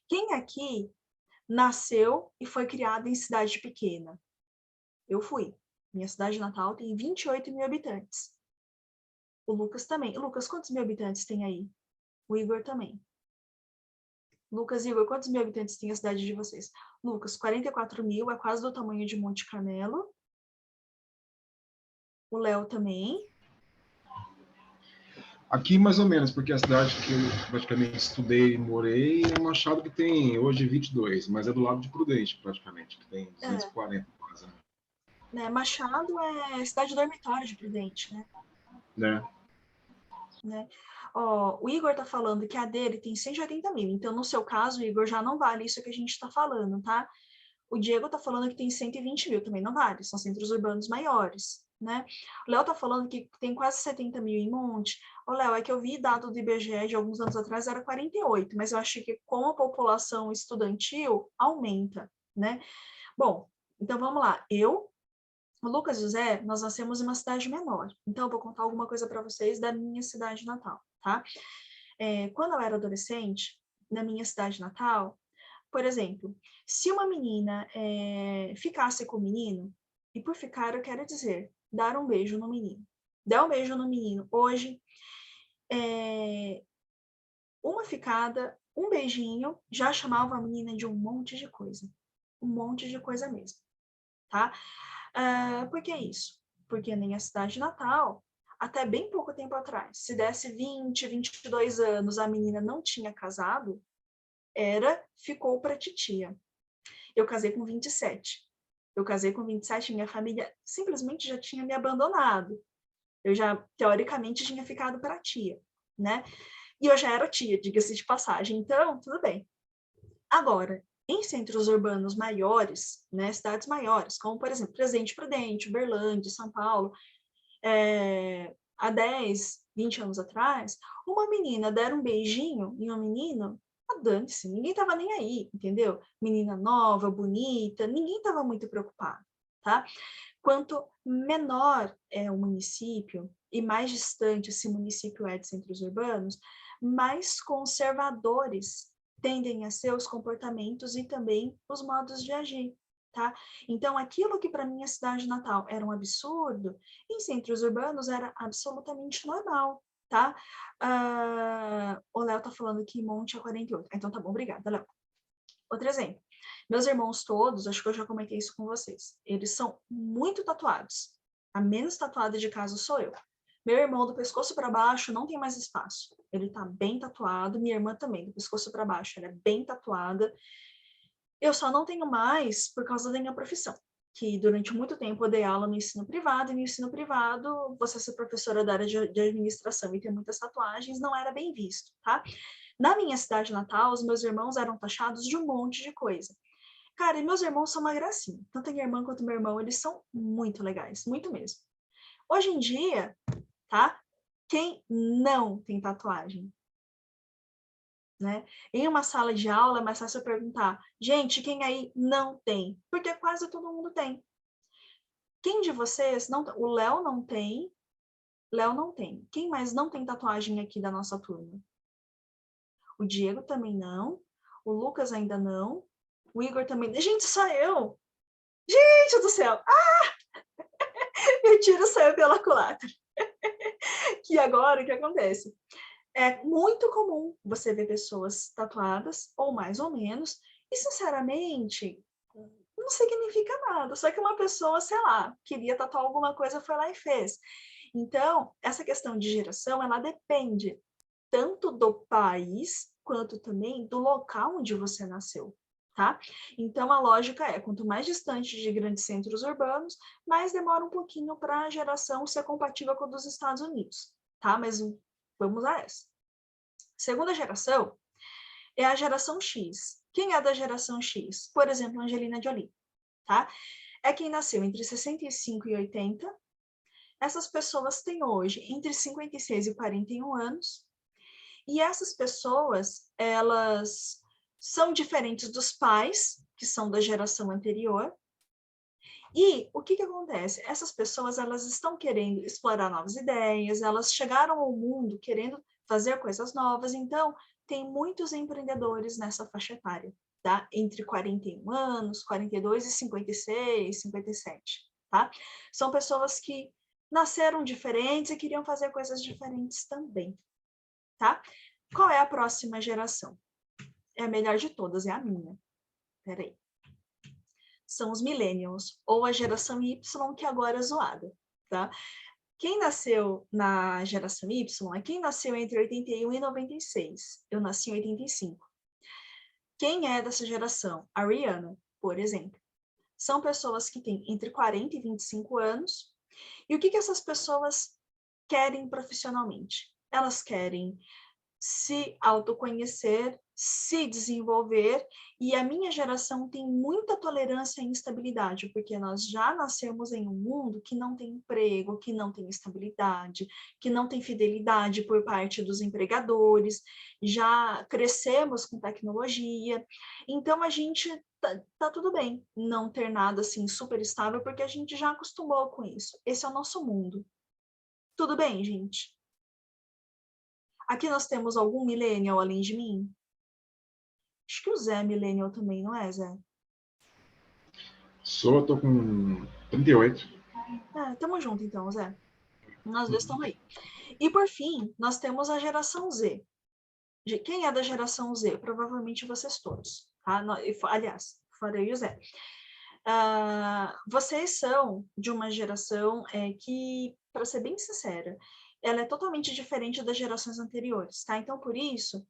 quem aqui nasceu e foi criado em cidade pequena? Eu fui. Minha cidade natal tem 28 mil habitantes. O Lucas também. Lucas, quantos mil habitantes tem aí? O Igor também. Lucas e Igor, quantos mil habitantes tem a cidade de vocês? Lucas, 44 mil, é quase do tamanho de Monte Carmelo. O Léo também. Aqui mais ou menos, porque a cidade que eu praticamente estudei e morei é um achado que tem hoje 22, mas é do lado de Prudente, praticamente, que tem 240 quase. Machado é cidade dormitório de Prudente, né? né? Ó, o Igor tá falando que a dele tem 180 mil, então no seu caso, Igor, já não vale isso que a gente tá falando, tá? O Diego tá falando que tem 120 mil, também não vale, são centros urbanos maiores, né? O Léo tá falando que tem quase 70 mil em Monte. Ô, Léo, é que eu vi dado do IBGE de alguns anos atrás, era 48, mas eu acho que com a população estudantil, aumenta, né? Bom, então vamos lá. O Lucas e o Zé, nós nascemos em uma cidade menor. Então, eu vou contar alguma coisa para vocês da minha cidade natal, tá? Quando eu era adolescente, na minha cidade natal, por exemplo, se uma menina ficasse com o menino, e por ficar eu quero dizer, dar um beijo no menino. Dar um beijo no menino hoje, uma ficada, um beijinho, já chamava a menina de um monte de coisa. Um monte de coisa mesmo, tá? Por que isso? Porque na minha cidade natal, até bem pouco tempo atrás, se desse 20, 22 anos, a menina não tinha casado, ficou para titia. Eu casei com 27. Eu casei com 27, minha família simplesmente já tinha me abandonado. Eu já, teoricamente, tinha ficado para tia, né? E eu já era tia, diga-se de passagem, então, tudo bem. Agora, em centros urbanos maiores, né, cidades maiores, como, por exemplo, Presidente Prudente, Uberlândia, São Paulo, há 10, 20 anos atrás, uma menina der um beijinho em um menino, dane-se, ninguém estava nem aí, entendeu? Menina nova, bonita, ninguém estava muito preocupado, tá? Quanto menor é o município e mais distante esse município é de centros urbanos, mais conservadores tendem a ser os comportamentos e também os modos de agir, tá? Então, aquilo que para minha cidade natal era um absurdo, em centros urbanos era absolutamente normal, tá? O Léo tá falando que Monte é 48. Então, tá bom, obrigada, Léo. Outro exemplo. Meus irmãos todos, acho que eu já comentei isso com vocês, eles são muito tatuados. A menos tatuada de casa sou eu. Meu irmão, do pescoço para baixo, não tem mais espaço. Ele tá bem tatuado. Minha irmã também, do pescoço para baixo, ela é bem tatuada. Eu só não tenho mais por causa da minha profissão, que durante muito tempo eu dei aula no ensino privado, e no ensino privado, você ser professora da área de administração e ter muitas tatuagens não era bem visto, tá? Na minha cidade natal, os meus irmãos eram taxados de um monte de coisa. Cara, e meus irmãos são uma gracinha. Tanto a minha irmã quanto meu irmão, eles são muito legais, muito mesmo. Hoje em dia, tá? Quem não tem tatuagem? Né? Em uma sala de aula, é mais fácil eu perguntar, gente, quem aí não tem? Porque quase todo mundo tem. Quem de vocês não... O Léo não tem. Léo não tem. Quem mais não tem tatuagem aqui da nossa turma? O Diego também não. O Lucas ainda não. O Igor também. Gente, só eu. Gente do céu. Eu tiro o céu pela culatra. Que agora, o que acontece? É muito comum você ver pessoas tatuadas, ou mais ou menos, e, sinceramente, não significa nada. Só que uma pessoa, sei lá, queria tatuar alguma coisa, foi lá e fez. Então, essa questão de geração, ela depende tanto do país, quanto também do local onde você nasceu, tá? Então, a lógica é, quanto mais distante de grandes centros urbanos, mais demora um pouquinho para a geração ser compatível com a dos Estados Unidos, tá? Mas vamos a essa. Segunda geração é a geração X. Quem é da geração X? Por exemplo, Angelina Jolie, tá? É quem nasceu entre 65 e 80. Essas pessoas têm hoje entre 56 e 41 anos. E essas pessoas, elas são diferentes dos pais, que são da geração anterior. E o que acontece? Essas pessoas, elas estão querendo explorar novas ideias, elas chegaram ao mundo querendo fazer coisas novas, então tem muitos empreendedores nessa faixa etária, tá? Entre 41 anos, 42 e 56, 57, tá? São pessoas que nasceram diferentes e queriam fazer coisas diferentes também, tá? Qual é a próxima geração? É a melhor de todas, é a minha. Peraí. São os millennials, ou a geração Y, que agora é zoada, tá? Quem nasceu na geração Y é quem nasceu entre 81 e 96. Eu nasci em 85. Quem é dessa geração? A Rihanna, por exemplo. São pessoas que têm entre 40 e 25 anos. E o que essas pessoas querem profissionalmente? elas querem se autoconhecer, se desenvolver, e a minha geração tem muita tolerância à instabilidade, porque nós já nascemos em um mundo que não tem emprego, que não tem estabilidade, que não tem fidelidade por parte dos empregadores, já crescemos com tecnologia, então a gente tá tudo bem não ter nada assim super estável, porque a gente já acostumou com isso. Esse é o nosso mundo. Tudo bem, gente? Aqui nós temos algum millennial além de mim? Acho que o Zé é millennial também, não é, Zé? Eu tô com 38. Tamo junto então, Zé. Nós dois estamos aí. E por fim, nós temos a geração Z. Quem é da geração Z? Provavelmente vocês todos. Tá? Aliás, fora eu e o Zé. Vocês são de uma geração que, para ser bem sincera, ela é totalmente diferente das gerações anteriores, tá? Então, por isso,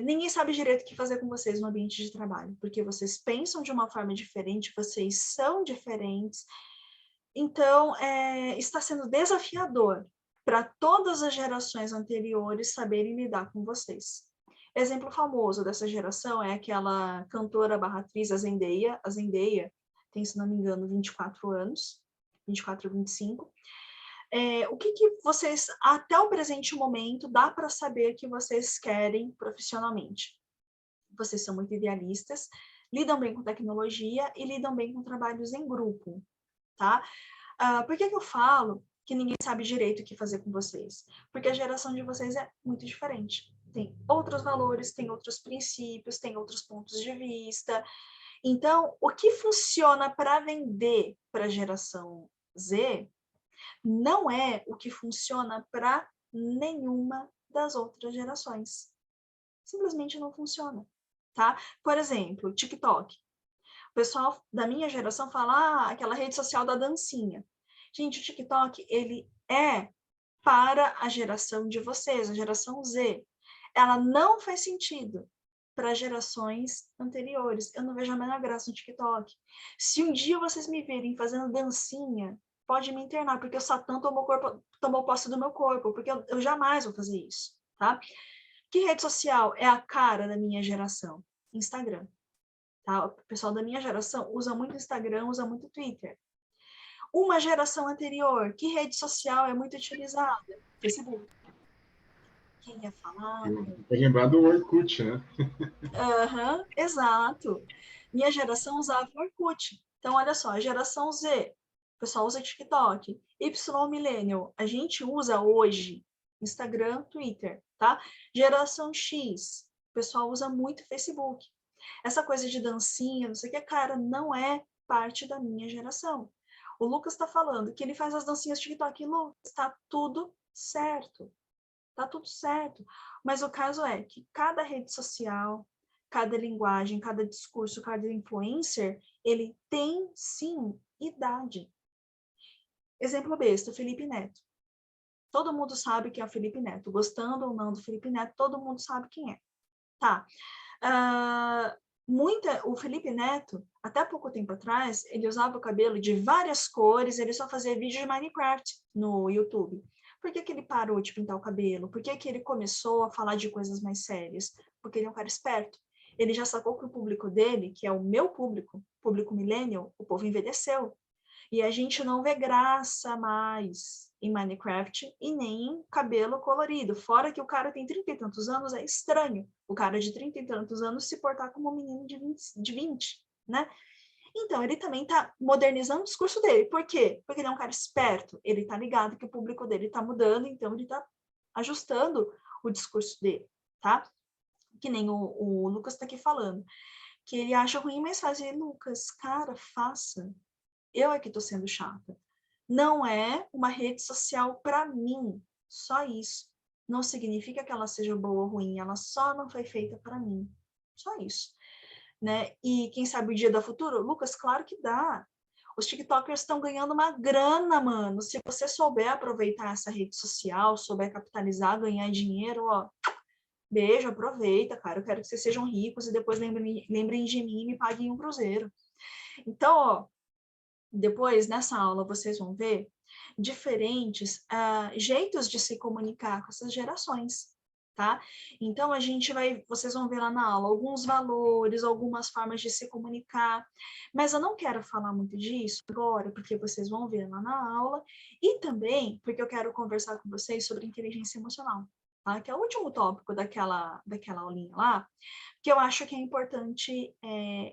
ninguém sabe direito o que fazer com vocês no ambiente de trabalho, porque vocês pensam de uma forma diferente, vocês são diferentes, então está sendo desafiador para todas as gerações anteriores saberem lidar com vocês. Exemplo famoso dessa geração é aquela cantora / atriz, a Zendaya. A Zendaya tem, se não me engano, 24 anos, 24 ou 25. O que vocês, até o presente momento, dá para saber que vocês querem profissionalmente? Vocês são muito idealistas, lidam bem com tecnologia e lidam bem com trabalhos em grupo, tá? Por que eu falo que ninguém sabe direito o que fazer com vocês? Porque a geração de vocês é muito diferente. Tem outros valores, tem outros princípios, tem outros pontos de vista. Então, o que funciona para vender para a geração Z não é o que funciona para nenhuma das outras gerações. Simplesmente não funciona, tá? Por exemplo, TikTok. O pessoal da minha geração fala, aquela rede social da dancinha. Gente, o TikTok, ele é para a geração de vocês, a geração Z. Ela não faz sentido para gerações anteriores. Eu não vejo a menor graça no TikTok. Se um dia vocês me verem fazendo dancinha, pode me internar, porque o Satã tomou posse do meu corpo, porque eu jamais vou fazer isso, tá? Que rede social é a cara da minha geração? Instagram. Tá? O pessoal da minha geração usa muito Instagram, usa muito Twitter. Uma geração anterior, que rede social é muito utilizada? Facebook. Quem ia falar? Pode lembrar do Orkut, né? Exato. Minha geração usava Orkut. Então, olha só, a geração Z, o pessoal usa TikTok. Y Millennial, a gente usa hoje Instagram, Twitter, tá? Geração X, o pessoal usa muito Facebook. Essa coisa de dancinha, não sei o que, cara, não é parte da minha geração. O Lucas está falando que ele faz as dancinhas TikTok. Lucas, está tudo certo. Tá tudo certo. Mas o caso é que cada rede social, cada linguagem, cada discurso, cada influencer, ele tem, sim, idade. Exemplo besta, Felipe Neto. Todo mundo sabe quem é o Felipe Neto. Gostando ou não do Felipe Neto, todo mundo sabe quem é. Tá. O Felipe Neto, até pouco tempo atrás, ele usava o cabelo de várias cores, ele só fazia vídeo de Minecraft no YouTube. Por que ele parou de pintar o cabelo? Por que ele começou a falar de coisas mais sérias? Porque ele é um cara esperto. Ele já sacou que o público dele, que é o meu público millennial, o povo envelheceu. E a gente não vê graça mais em Minecraft e nem em cabelo colorido. Fora que o cara tem 30 e tantos anos, é estranho o cara de 30 e tantos anos se portar como um menino de 20, né? Então, ele também está modernizando o discurso dele. Por quê? Porque ele é um cara esperto. Ele está ligado que o público dele está mudando, então ele está ajustando o discurso dele, tá? Que nem o Lucas está aqui falando. Que ele acha ruim, mas faz. E, Lucas, cara, faça. Eu é que estou sendo chata. Não é uma rede social para mim. Só isso. Não significa que ela seja boa ou ruim. Ela só não foi feita para mim. Só isso. Né? E quem sabe o dia da futuro? Lucas, claro que dá. Os TikTokers estão ganhando uma grana, mano. Se você souber aproveitar essa rede social, souber capitalizar, ganhar dinheiro, ó, beijo, aproveita, cara. Eu quero que vocês sejam ricos e depois lembrem de mim e me paguem um cruzeiro. Então, ó, depois, nessa aula, vocês vão ver diferentes jeitos de se comunicar com essas gerações, tá? Então, vocês vão ver lá na aula alguns valores, algumas formas de se comunicar, mas eu não quero falar muito disso agora, porque vocês vão ver lá na aula, e também porque eu quero conversar com vocês sobre inteligência emocional, tá? Que é o último tópico daquela aulinha lá, que eu acho que é importante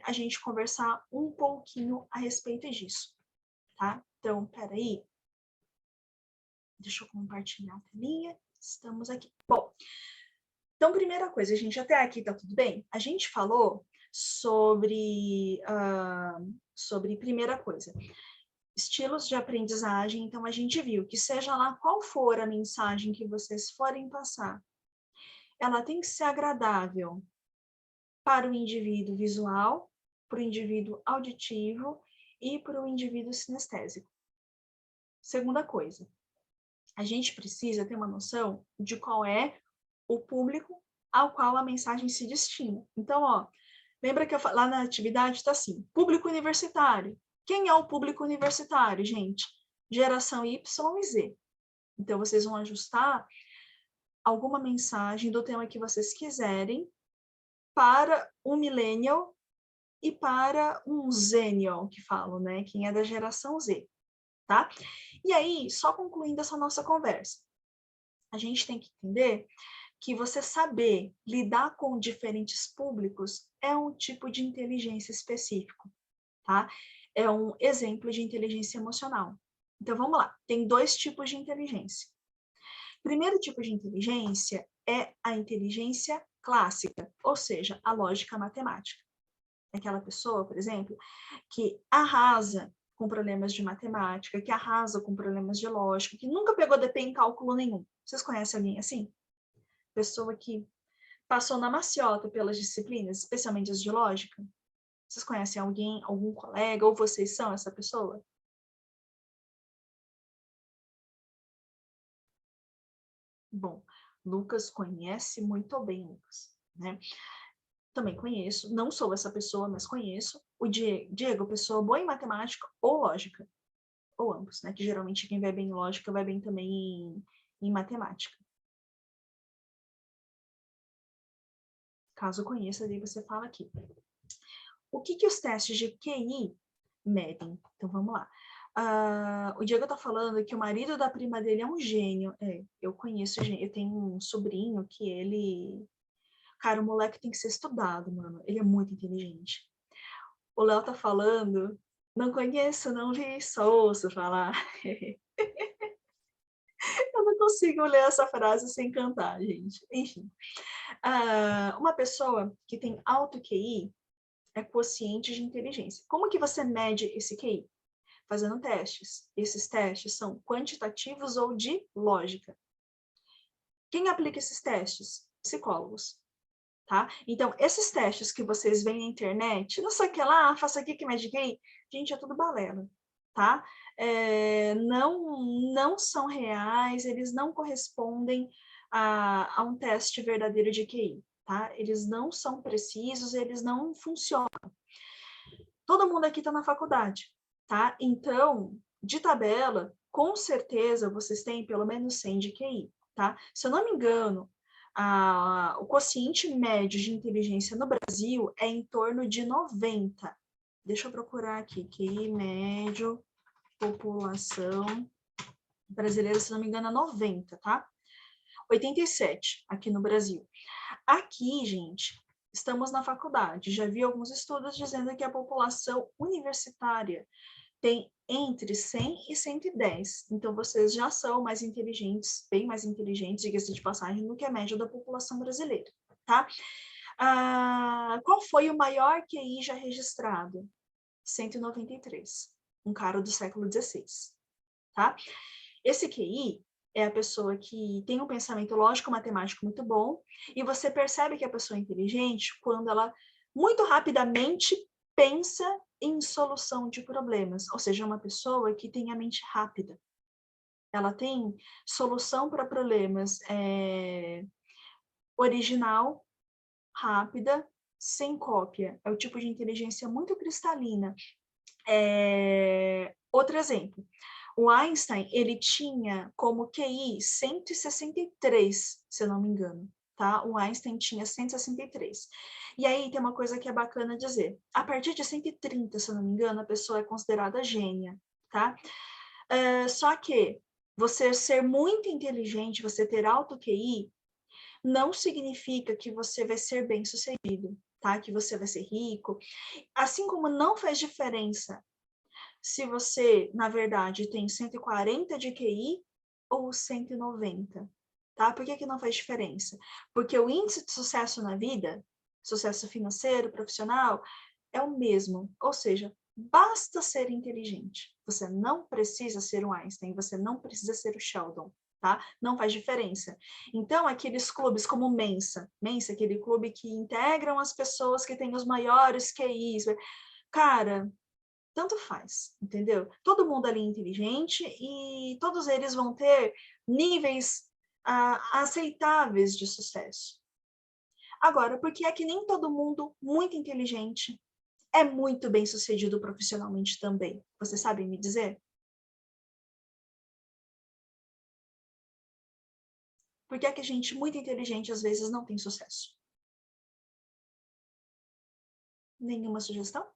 a gente conversar um pouquinho a respeito disso, tá? Então, peraí. Deixa eu compartilhar a telinha. Estamos aqui. Bom, então, primeira coisa, gente, até aqui tá tudo bem? A gente falou sobre primeira coisa, estilos de aprendizagem. Então, a gente viu que seja lá qual for a mensagem que vocês forem passar, ela tem que ser agradável para o indivíduo visual, para o indivíduo auditivo e para o indivíduo sinestésico. Segunda coisa, a gente precisa ter uma noção de qual é o público ao qual a mensagem se destina. Então, ó, lembra que lá na atividade está assim, público universitário. Quem é o público universitário, gente? Geração Y e Z. Então, vocês vão ajustar alguma mensagem do tema que vocês quiserem para um millennial e para um zennial, que falam, né? Quem é da geração Z, tá? E aí, só concluindo essa nossa conversa, a gente tem que entender que você saber lidar com diferentes públicos é um tipo de inteligência específico, tá? É um exemplo de inteligência emocional. Então, vamos lá. Tem 2 tipos de inteligência. O primeiro tipo de inteligência é a inteligência clássica, ou seja, a lógica matemática. Aquela pessoa, por exemplo, que arrasa com problemas de matemática, que arrasa com problemas de lógica, que nunca pegou DP em cálculo nenhum. Vocês conhecem alguém assim? Pessoa que passou na maciota pelas disciplinas, especialmente as de lógica? Vocês conhecem alguém, algum colega, ou vocês são essa pessoa? Bom, Lucas conhece muito bem Lucas, né? Também conheço, não sou essa pessoa, mas conheço o Diego, pessoa boa em matemática ou lógica, ou ambos, né? Que geralmente quem vai bem em lógica vai bem também em matemática. Caso conheça, daí você fala aqui. O que os testes de QI medem? Então, vamos lá. O Diego está falando que o marido da prima dele é um gênio. Eu conheço, eu tenho um sobrinho que ele... Cara, o moleque tem que ser estudado, mano. Ele é muito inteligente. O Léo tá falando, não conheço, não vi, só ouço falar. Eu não consigo ler essa frase sem cantar, gente. Enfim. Uma pessoa que tem alto QI é quociente de inteligência. Como que você mede esse QI? Fazendo testes. Esses testes são quantitativos ou de lógica. Quem aplica esses testes? Psicólogos. Tá? Então, esses testes que vocês veem na internet, não sei o que lá, faça aqui que mede QI, gente, é tudo balela, tá? Não são reais, eles não correspondem a um teste verdadeiro de QI, tá? Eles não são precisos, eles não funcionam. Todo mundo aqui está na faculdade, tá? Então, de tabela, com certeza vocês têm pelo menos 100 de QI, tá? Se eu não me engano, o quociente médio de inteligência no Brasil é em torno de 90. Deixa eu procurar aqui, QI médio, população brasileira, se não me engano, é 90, tá? 87 aqui no Brasil. Aqui, gente, estamos na faculdade. Já vi alguns estudos dizendo que a população universitária tem entre 100 e 110. Então, vocês já são mais inteligentes, bem mais inteligentes, diga-se de passagem, do que a média da população brasileira, tá? Qual foi o maior QI já registrado? 193. Um cara do século XVI, tá? Esse QI é a pessoa que tem um pensamento lógico-matemático muito bom, e você percebe que a pessoa é inteligente quando ela, muito rapidamente, pensa em solução de problemas, ou seja, uma pessoa que tem a mente rápida. Ela tem solução para problemas original, rápida, sem cópia. É o tipo de inteligência muito cristalina. Outro exemplo. O Einstein, ele tinha como QI 163, se eu não me engano, tá? O Einstein tinha 163. E aí tem uma coisa que é bacana dizer. A partir de 130, se eu não me engano, a pessoa é considerada gênia, tá? Só que você ser muito inteligente, você ter alto QI, não significa que você vai ser bem-sucedido, tá? Que você vai ser rico. Assim como não faz diferença se você, na verdade, tem 140 de QI ou 190, tá? Por que não faz diferença? Porque o índice de sucesso na vida, sucesso financeiro, profissional, é o mesmo. Ou seja, basta ser inteligente. Você não precisa ser um Einstein, você não precisa ser o Sheldon, tá? Não faz diferença. Então, aqueles clubes como Mensa, aquele clube que integram as pessoas que têm os maiores QIs, cara, tanto faz, entendeu? Todo mundo ali é inteligente e todos eles vão ter níveis aceitáveis de sucesso. Agora, por que é que nem todo mundo muito inteligente é muito bem sucedido profissionalmente também? Você sabe me dizer? Por que é que gente muito inteligente às vezes não tem sucesso? Nenhuma sugestão?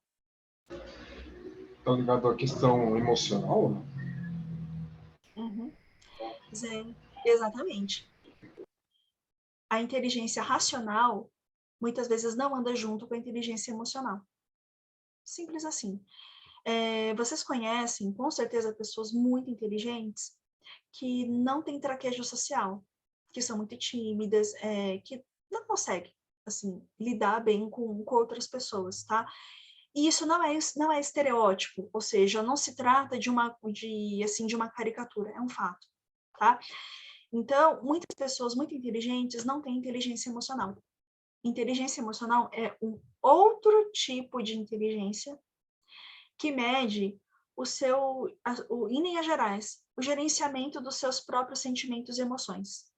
Está ligado à questão emocional? Uhum. Zé, exatamente. A inteligência racional muitas vezes não anda junto com a inteligência emocional. Simples assim. Vocês conhecem, com certeza, pessoas muito inteligentes que não têm traquejo social, que são muito tímidas, que não conseguem, assim, lidar bem com outras pessoas, tá? E isso não é estereótipo, ou seja, não se trata de uma caricatura, é um fato, tá? Então, muitas pessoas muito inteligentes não têm inteligência emocional. Inteligência emocional é um outro tipo de inteligência que mede em linhas gerais, o gerenciamento dos seus próprios sentimentos e emoções,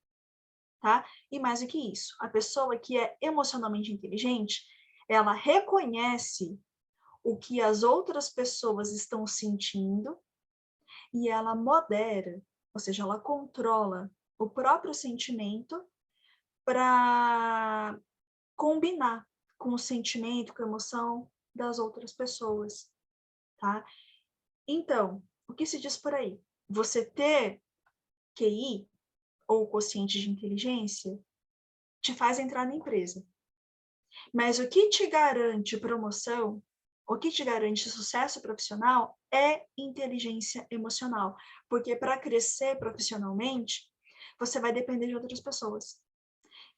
tá? E mais do que isso, a pessoa que é emocionalmente inteligente, ela reconhece o que as outras pessoas estão sentindo e ela modera, ou seja, ela controla o próprio sentimento para combinar com o sentimento, com a emoção das outras pessoas, tá? Então, o que se diz por aí? Você ter QI, ou quociente de inteligência, te faz entrar na empresa. Mas o que te garante promoção, o que te garante sucesso profissional é inteligência emocional. Porque para crescer profissionalmente, você vai depender de outras pessoas.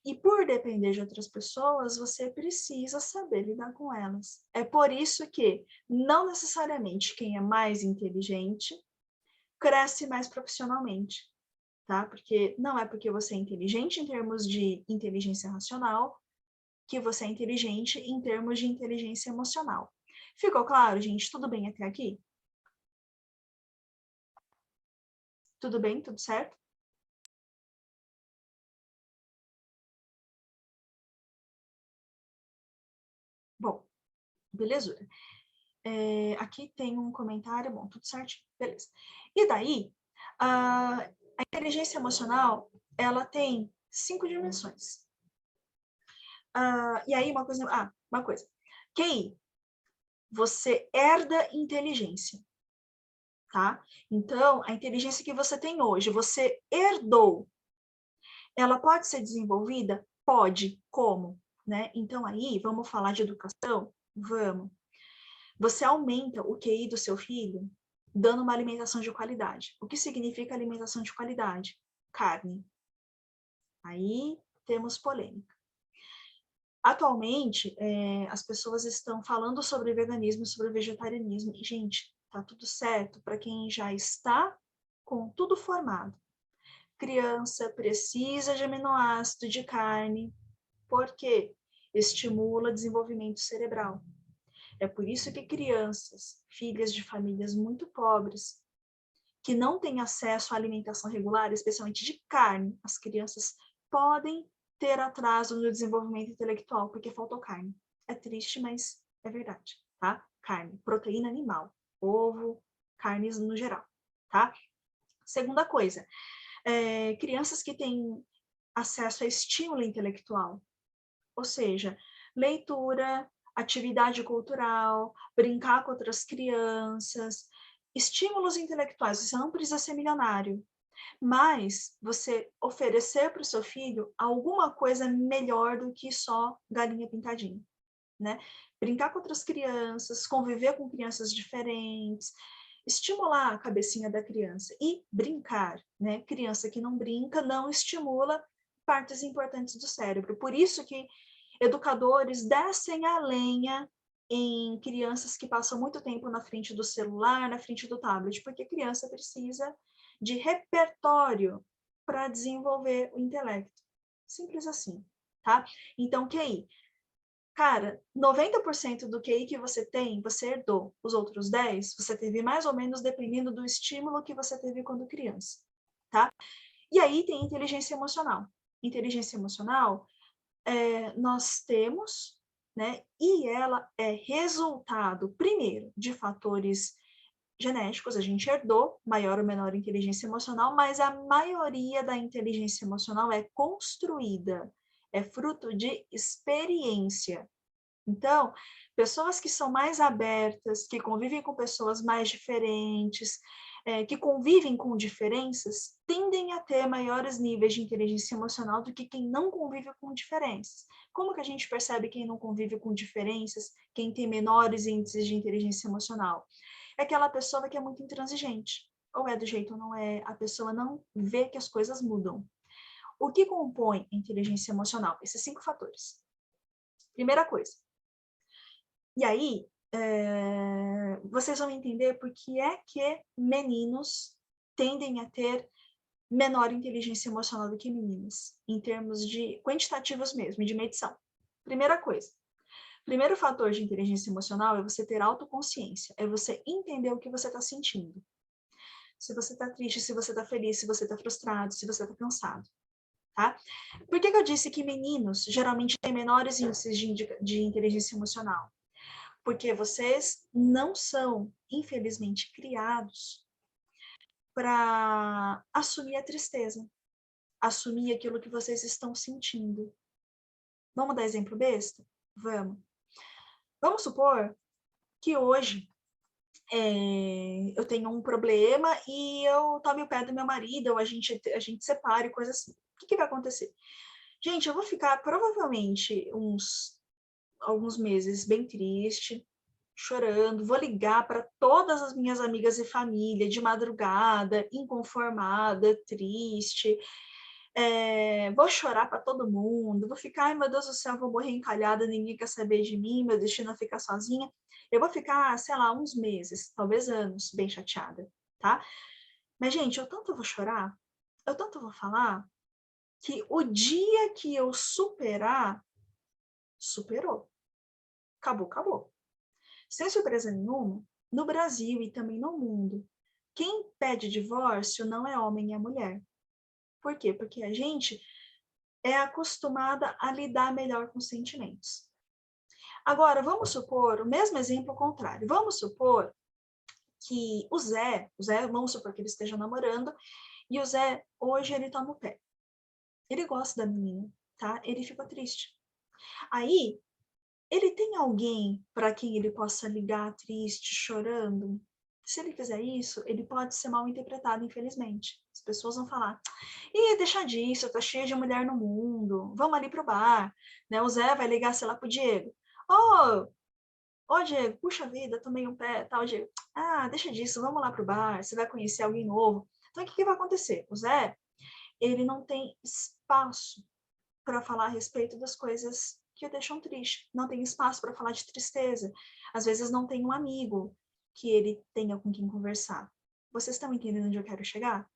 E por depender de outras pessoas, você precisa saber lidar com elas. É por isso que não necessariamente quem é mais inteligente cresce mais profissionalmente, tá? Porque não é porque você é inteligente em termos de inteligência racional que você é inteligente em termos de inteligência emocional. Ficou claro, gente? Tudo bem até aqui? Tudo bem? Tudo certo? Bom, beleza. Aqui tem um comentário, bom, tudo certo? Beleza. E daí, a inteligência emocional, ela tem 5 dimensões. E aí, uma coisa. QI, você herda inteligência, tá? Então, a inteligência que você tem hoje, você herdou. Ela pode ser desenvolvida? Pode. Como? Né? Então, aí, vamos falar de educação? Vamos. Você aumenta o QI do seu filho dando uma alimentação de qualidade. O que significa alimentação de qualidade? Carne. Aí temos polêmica. Atualmente, as pessoas estão falando sobre veganismo, sobre vegetarianismo. E, gente, tá tudo certo para quem já está com tudo formado. Criança precisa de aminoácido de carne, porque estimula desenvolvimento cerebral. É por isso que crianças, filhas de famílias muito pobres, que não têm acesso à alimentação regular, especialmente de carne, as crianças podem ter atraso no desenvolvimento intelectual, porque faltou carne. É triste, mas é verdade, tá? Carne, proteína animal, ovo, carnes no geral. tá? Segunda coisa, crianças que têm acesso a estímulo intelectual, ou seja, leitura, atividade cultural, brincar com outras crianças, estímulos intelectuais. Você não precisa ser milionário, mas você oferecer para o seu filho alguma coisa melhor do que só galinha pintadinha, né? Brincar com outras crianças, conviver com crianças diferentes, estimular a cabecinha da criança e brincar, né? Criança que não brinca não estimula partes importantes do cérebro. Por isso que educadores descem a lenha em crianças que passam muito tempo na frente do celular, na frente do tablet, porque a criança precisa de repertório para desenvolver o intelecto. Simples assim, tá? Então, QI. Cara, 90% do QI que você tem, você herdou. Os outros 10%, você teve mais ou menos dependendo do estímulo que você teve quando criança, tá? E aí tem inteligência emocional. Inteligência emocional, nós temos, né? E ela é resultado, primeiro, de fatores genéticos, a gente herdou maior ou menor inteligência emocional, mas a maioria da inteligência emocional é construída, é fruto de experiência. Então, pessoas que são mais abertas, que convivem com pessoas mais diferentes, que convivem com diferenças, tendem a ter maiores níveis de inteligência emocional do que quem não convive com diferenças. Como que a gente percebe quem não convive com diferenças, quem tem menores índices de inteligência emocional? É aquela pessoa que é muito intransigente. Ou é do jeito ou não é, a pessoa não vê que as coisas mudam. O que compõe a inteligência emocional? Esses 5 fatores. Primeira coisa. E aí, vocês vão entender por que é que meninos tendem a ter menor inteligência emocional do que meninas, em termos de quantitativos mesmo, de medição. Primeira coisa. Primeiro fator de inteligência emocional é você ter autoconsciência, é você entender o que você está sentindo. Se você está triste, se você está feliz, se você está frustrado, se você está cansado, tá? Por que eu disse que meninos geralmente têm menores índices de inteligência emocional? Porque vocês não são, infelizmente, criados para assumir a tristeza, assumir aquilo que vocês estão sentindo. Vamos dar exemplo besta? Vamos. Vamos supor que hoje eu tenho um problema e eu tome o pé do meu marido, ou a gente separe, coisa assim. O que vai acontecer? Gente, eu vou ficar provavelmente alguns meses bem triste, chorando, vou ligar para todas as minhas amigas e família de madrugada, inconformada, triste, vou chorar para todo mundo, vou ficar, ai meu Deus do céu, vou morrer encalhada, ninguém quer saber de mim, meu destino é ficar sozinha. Eu vou ficar, sei lá, uns meses, talvez anos, bem chateada, tá? Mas, gente, eu tanto vou chorar, eu tanto vou falar, que o dia que eu superar, superou. Acabou, acabou. Sem surpresa nenhuma, no Brasil e também no mundo, quem pede divórcio não é homem, é mulher. Por quê? Porque a gente é acostumada a lidar melhor com sentimentos. Agora, vamos supor, o mesmo exemplo contrário. Vamos supor que o Zé, vamos supor que ele esteja namorando, e o Zé, hoje, ele toma o pé. Ele gosta da menina, tá? Ele fica triste. Aí, ele tem alguém para quem ele possa ligar triste, chorando? Se ele fizer isso, ele pode ser mal interpretado, infelizmente. As pessoas vão falar, ih, deixa disso, tá cheio de mulher no mundo, vamos ali pro bar. Né? O Zé vai ligar, sei lá, pro Diego. Ô, Diego, puxa vida, tomei um pé, tal, Diego. Ah, deixa disso, vamos lá pro bar, você vai conhecer alguém novo. Então, o que vai acontecer? O Zé, ele não tem espaço para falar a respeito das coisas que o deixam triste. Não tem espaço para falar de tristeza. Às vezes não tem um amigo que ele tenha com quem conversar. Vocês estão entendendo onde eu quero chegar?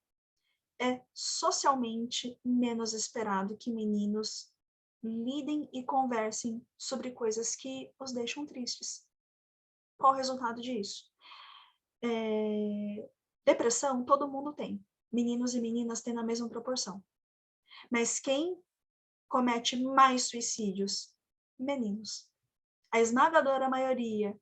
É socialmente menos esperado que meninos lidem e conversem sobre coisas que os deixam tristes. Qual o resultado disso? Depressão todo mundo tem. Meninos e meninas têm na mesma proporção. Mas quem comete mais suicídios? Meninos. A esmagadora maioria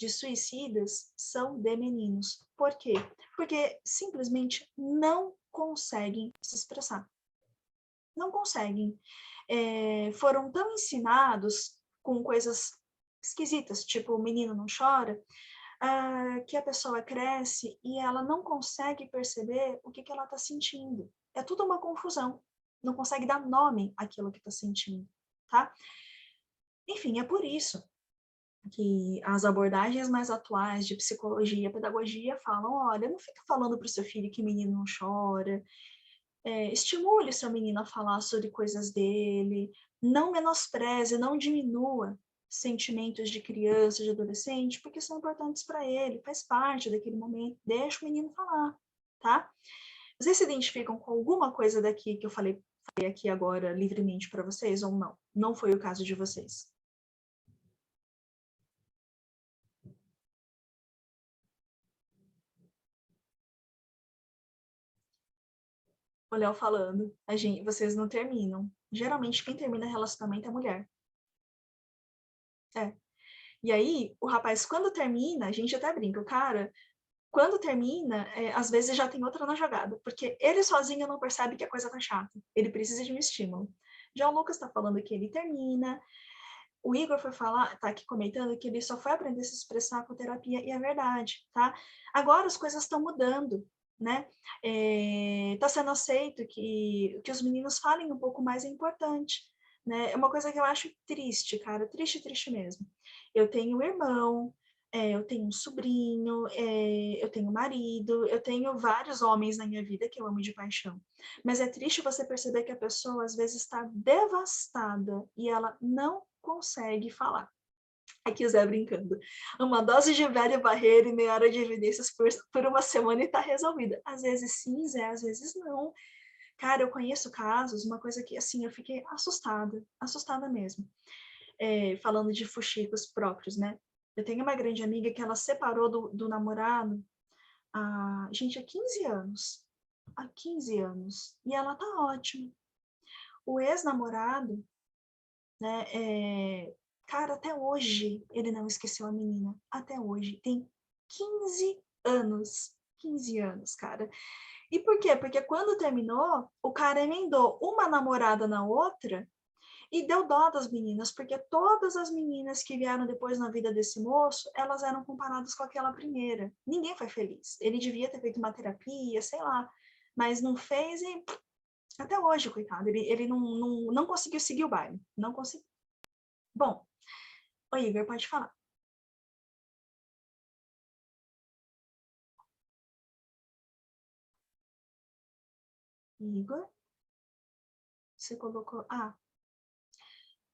de suicidas são de meninos. Por quê? Porque simplesmente não conseguem se expressar. Não conseguem. Foram tão ensinados com coisas esquisitas, tipo o menino não chora, que a pessoa cresce e ela não consegue perceber o que ela está sentindo. É tudo uma confusão. Não consegue dar nome àquilo que está sentindo, tá? Enfim, é por isso que as abordagens mais atuais de psicologia e pedagogia falam, olha, não fica falando para o seu filho que menino não chora, estimule seu menino a falar sobre coisas dele, não menospreze, não diminua sentimentos de criança, de adolescente, porque são importantes para ele, faz parte daquele momento, deixa o menino falar, tá? Vocês se identificam com alguma coisa daqui que eu falei aqui agora livremente para vocês ou não? Não foi o caso de vocês. O Léo falando, vocês não terminam. Geralmente quem termina relacionamento é a mulher. E aí, o rapaz, quando termina, a gente até brinca, o cara, quando termina, às vezes já tem outra na jogada, porque ele sozinho não percebe que a coisa tá chata. Ele precisa de um estímulo. Já o Lucas tá falando que ele termina, o Igor foi falar, tá aqui comentando que ele só foi aprender a se expressar com terapia, e é verdade, tá? Agora as coisas estão mudando, né? Tá sendo aceito que os meninos falem um pouco mais, é importante, né? É uma coisa que eu acho triste, cara, triste, triste mesmo. Eu tenho um irmão, eu tenho um sobrinho, eu tenho um marido, eu tenho vários homens na minha vida que eu amo de paixão. Mas é triste você perceber que a pessoa às vezes está devastada e ela não consegue falar. Aqui o Zé brincando. Uma dose de velha barreira e meia hora de evidências por uma semana e tá resolvida. Às vezes sim, Zé, às vezes não. Cara, eu conheço casos, uma coisa que, assim, eu fiquei assustada mesmo. Falando de fuxicos próprios, né? Eu tenho uma grande amiga que ela separou do namorado, há 15 anos. Há 15 anos. E ela tá ótima. O ex-namorado, né, cara, até hoje ele não esqueceu a menina. Até hoje. Tem 15 anos. 15 anos, cara. E por quê? Porque quando terminou, o cara emendou uma namorada na outra e deu dó das meninas, porque todas as meninas que vieram depois na vida desse moço, elas eram comparadas com aquela primeira. Ninguém foi feliz. Ele devia ter feito uma terapia, sei lá, mas não fez e até hoje, coitado, ele não conseguiu seguir o baile. Não conseguiu. Bom, o Igor, pode falar. Igor, você colocou...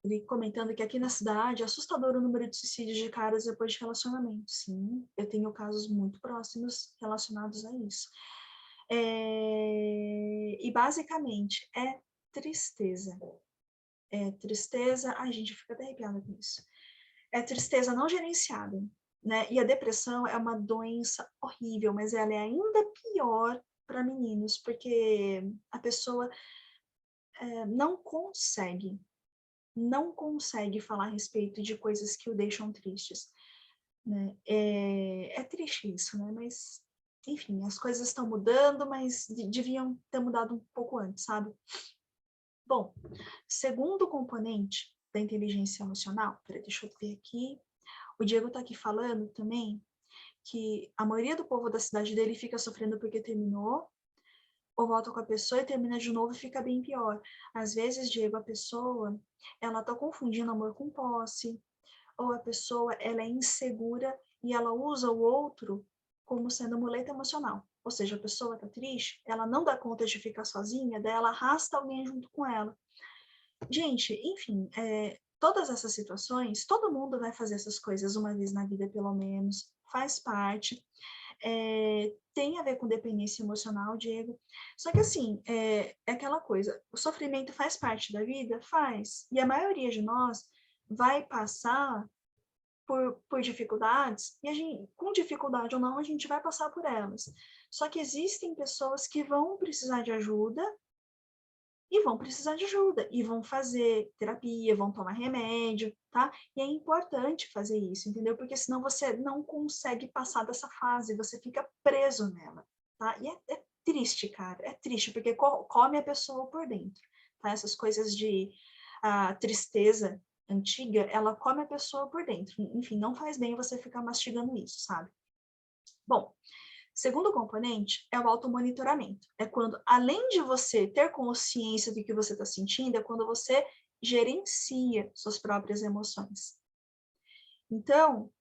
ele comentando que aqui na cidade é assustador o número de suicídios de caras depois de relacionamento. Sim, eu tenho casos muito próximos relacionados a isso. E basicamente é tristeza. É tristeza, a gente fica até arrepiada com isso. É tristeza não gerenciada, né? E a depressão é uma doença horrível, mas ela é ainda pior para meninos, porque a pessoa não consegue falar a respeito de coisas que o deixam tristes, né? É triste isso, né? Mas, enfim, as coisas estão mudando, mas deviam ter mudado um pouco antes, sabe? Bom, segundo componente da inteligência emocional, peraí, deixa eu ver aqui, o Diego está aqui falando também que a maioria do povo da cidade dele fica sofrendo porque terminou, ou volta com a pessoa e termina de novo e fica bem pior. Às vezes, Diego, a pessoa, ela tá confundindo amor com posse, ou a pessoa, ela é insegura e ela usa o outro como sendo muleta emocional. Ou seja, a pessoa tá triste, ela não dá conta de ficar sozinha, daí ela arrasta alguém junto com ela. Gente, enfim, todas essas situações, todo mundo vai fazer essas coisas uma vez na vida, pelo menos, faz parte. Tem a ver com dependência emocional, Diego. Só que, assim, é aquela coisa, o sofrimento faz parte da vida? Faz. E a maioria de nós vai passar por dificuldades, e com dificuldade ou não, a gente vai passar por elas. Só que existem pessoas que vão precisar de ajuda e vão precisar de ajuda, e vão fazer terapia, vão tomar remédio, tá? E é importante fazer isso, entendeu? Porque senão você não consegue passar dessa fase, você fica preso nela, tá? E é triste, cara, é triste, porque come a pessoa por dentro, tá? Essas coisas de tristeza antiga, ela come a pessoa por dentro. Enfim, não faz bem você ficar mastigando isso, sabe? Bom, segundo componente é o automonitoramento. É quando, além de você ter consciência do que você está sentindo, é quando você gerencia suas próprias emoções. Então,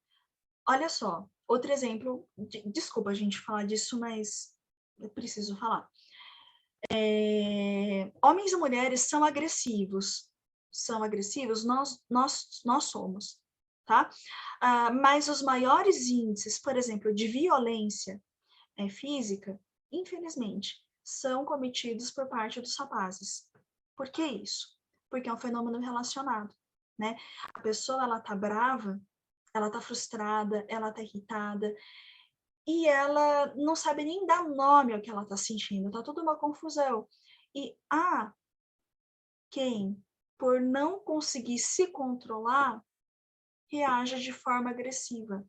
olha só, outro exemplo, desculpa a gente falar disso, mas eu preciso falar. Homens e mulheres são agressivos. São agressivos? Nós somos, tá? Mas os maiores índices, por exemplo, de violência física, infelizmente, são cometidos por parte dos rapazes. Por que isso? Porque é um fenômeno relacionado, né? A pessoa, ela tá brava, ela tá frustrada, ela tá irritada, e ela não sabe nem dar nome ao que ela tá sentindo, tá tudo uma confusão. E há quem, por não conseguir se controlar, reage de forma agressiva,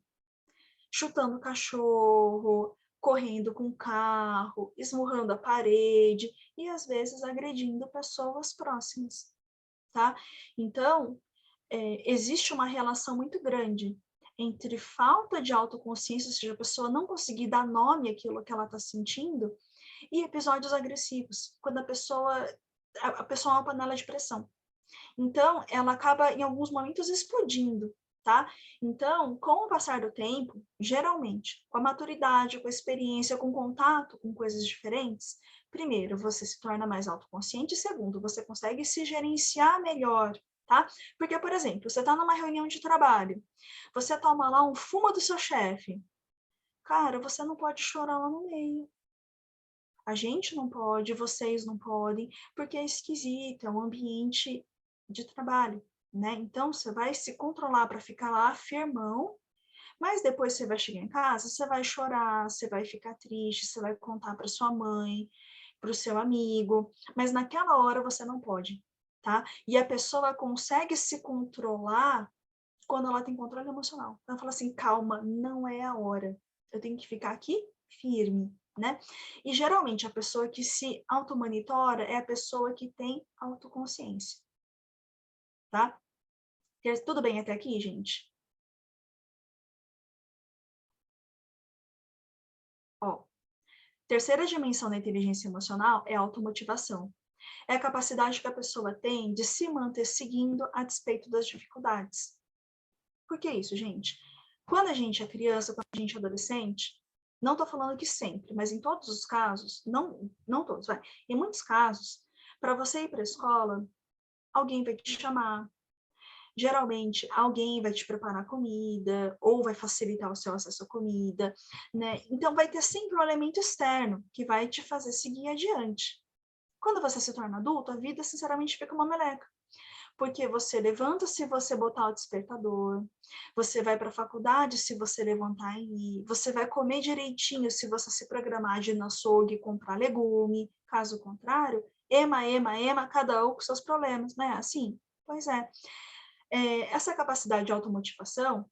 chutando o cachorro, correndo com o carro, esmurrando a parede e, às vezes, agredindo pessoas próximas, tá? Então, existe uma relação muito grande entre falta de autoconsciência, ou seja, a pessoa não conseguir dar nome àquilo que ela está sentindo, e episódios agressivos, quando a pessoa é uma panela de pressão. Então, ela acaba, em alguns momentos, explodindo, tá? Então, com o passar do tempo, geralmente, com a maturidade, com a experiência, com contato com coisas diferentes, primeiro, você se torna mais autoconsciente, segundo, você consegue se gerenciar melhor, tá? Porque, por exemplo, você está numa reunião de trabalho, você toma lá um fumo do seu chefe, cara, você não pode chorar lá no meio. A gente não pode, vocês não podem, porque é esquisito, é um ambiente de trabalho, né? Então, você vai se controlar para ficar lá firmão, mas depois você vai chegar em casa, você vai chorar, você vai ficar triste, você vai contar para sua mãe, para o seu amigo, mas naquela hora você não pode, tá? E a pessoa consegue se controlar quando ela tem controle emocional. Ela fala assim, calma, não é a hora. Eu tenho que ficar aqui firme, né? E geralmente a pessoa que se automonitora é a pessoa que tem autoconsciência, tá? Tudo bem até aqui, gente? Ó, terceira dimensão da inteligência emocional é a automotivação. É a capacidade que a pessoa tem de se manter seguindo a despeito das dificuldades. Por que isso, gente? Quando a gente é criança, quando a gente é adolescente, não estou falando que sempre, mas em todos os casos, não todos, vai. Em muitos casos, para você ir para a escola, alguém vai te chamar. Geralmente, alguém vai te preparar comida, ou vai facilitar o seu acesso à comida, né? Então, vai ter sempre um elemento externo que vai te fazer seguir adiante. Quando você se torna adulto, a vida, sinceramente, fica uma meleca. Porque você levanta se você botar o despertador, você vai para a faculdade se você levantar e ir, você vai comer direitinho se você se programar de ir no açougue e comprar legume, caso contrário, ema, cada um com seus problemas, né? Assim, pois é. Essa capacidade de automotivação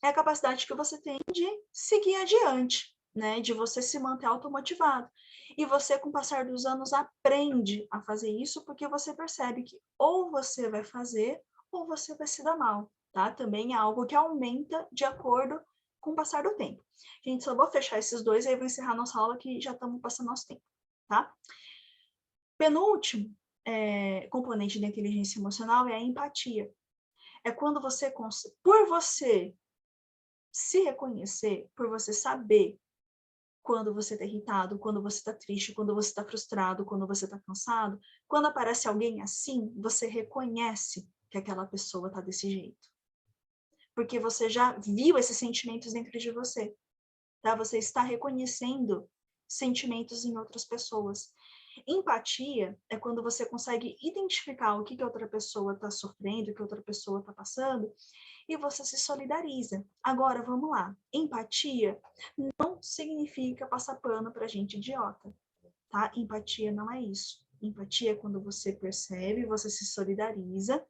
é a capacidade que você tem de seguir adiante, né? De você se manter automotivado. E você, com o passar dos anos, aprende a fazer isso porque você percebe que ou você vai fazer ou você vai se dar mal, tá? Também é algo que aumenta de acordo com o passar do tempo. Gente, só vou fechar esses dois e aí vou encerrar nossa aula que já estamos passando nosso tempo, tá? Penúltimo componente da inteligência emocional é a empatia. É quando você, por você se reconhecer, por você saber quando você está irritado, quando você está triste, quando você está frustrado, quando você está cansado, quando aparece alguém assim, você reconhece que aquela pessoa está desse jeito. Porque você já viu esses sentimentos dentro de você, tá? Você está reconhecendo sentimentos em outras pessoas. Empatia é quando você consegue identificar o que a outra pessoa está sofrendo, o que a outra pessoa está passando, e você se solidariza. Agora, vamos lá. Empatia não significa passar pano para gente idiota, tá? Empatia não é isso. Empatia é quando você percebe, você se solidariza,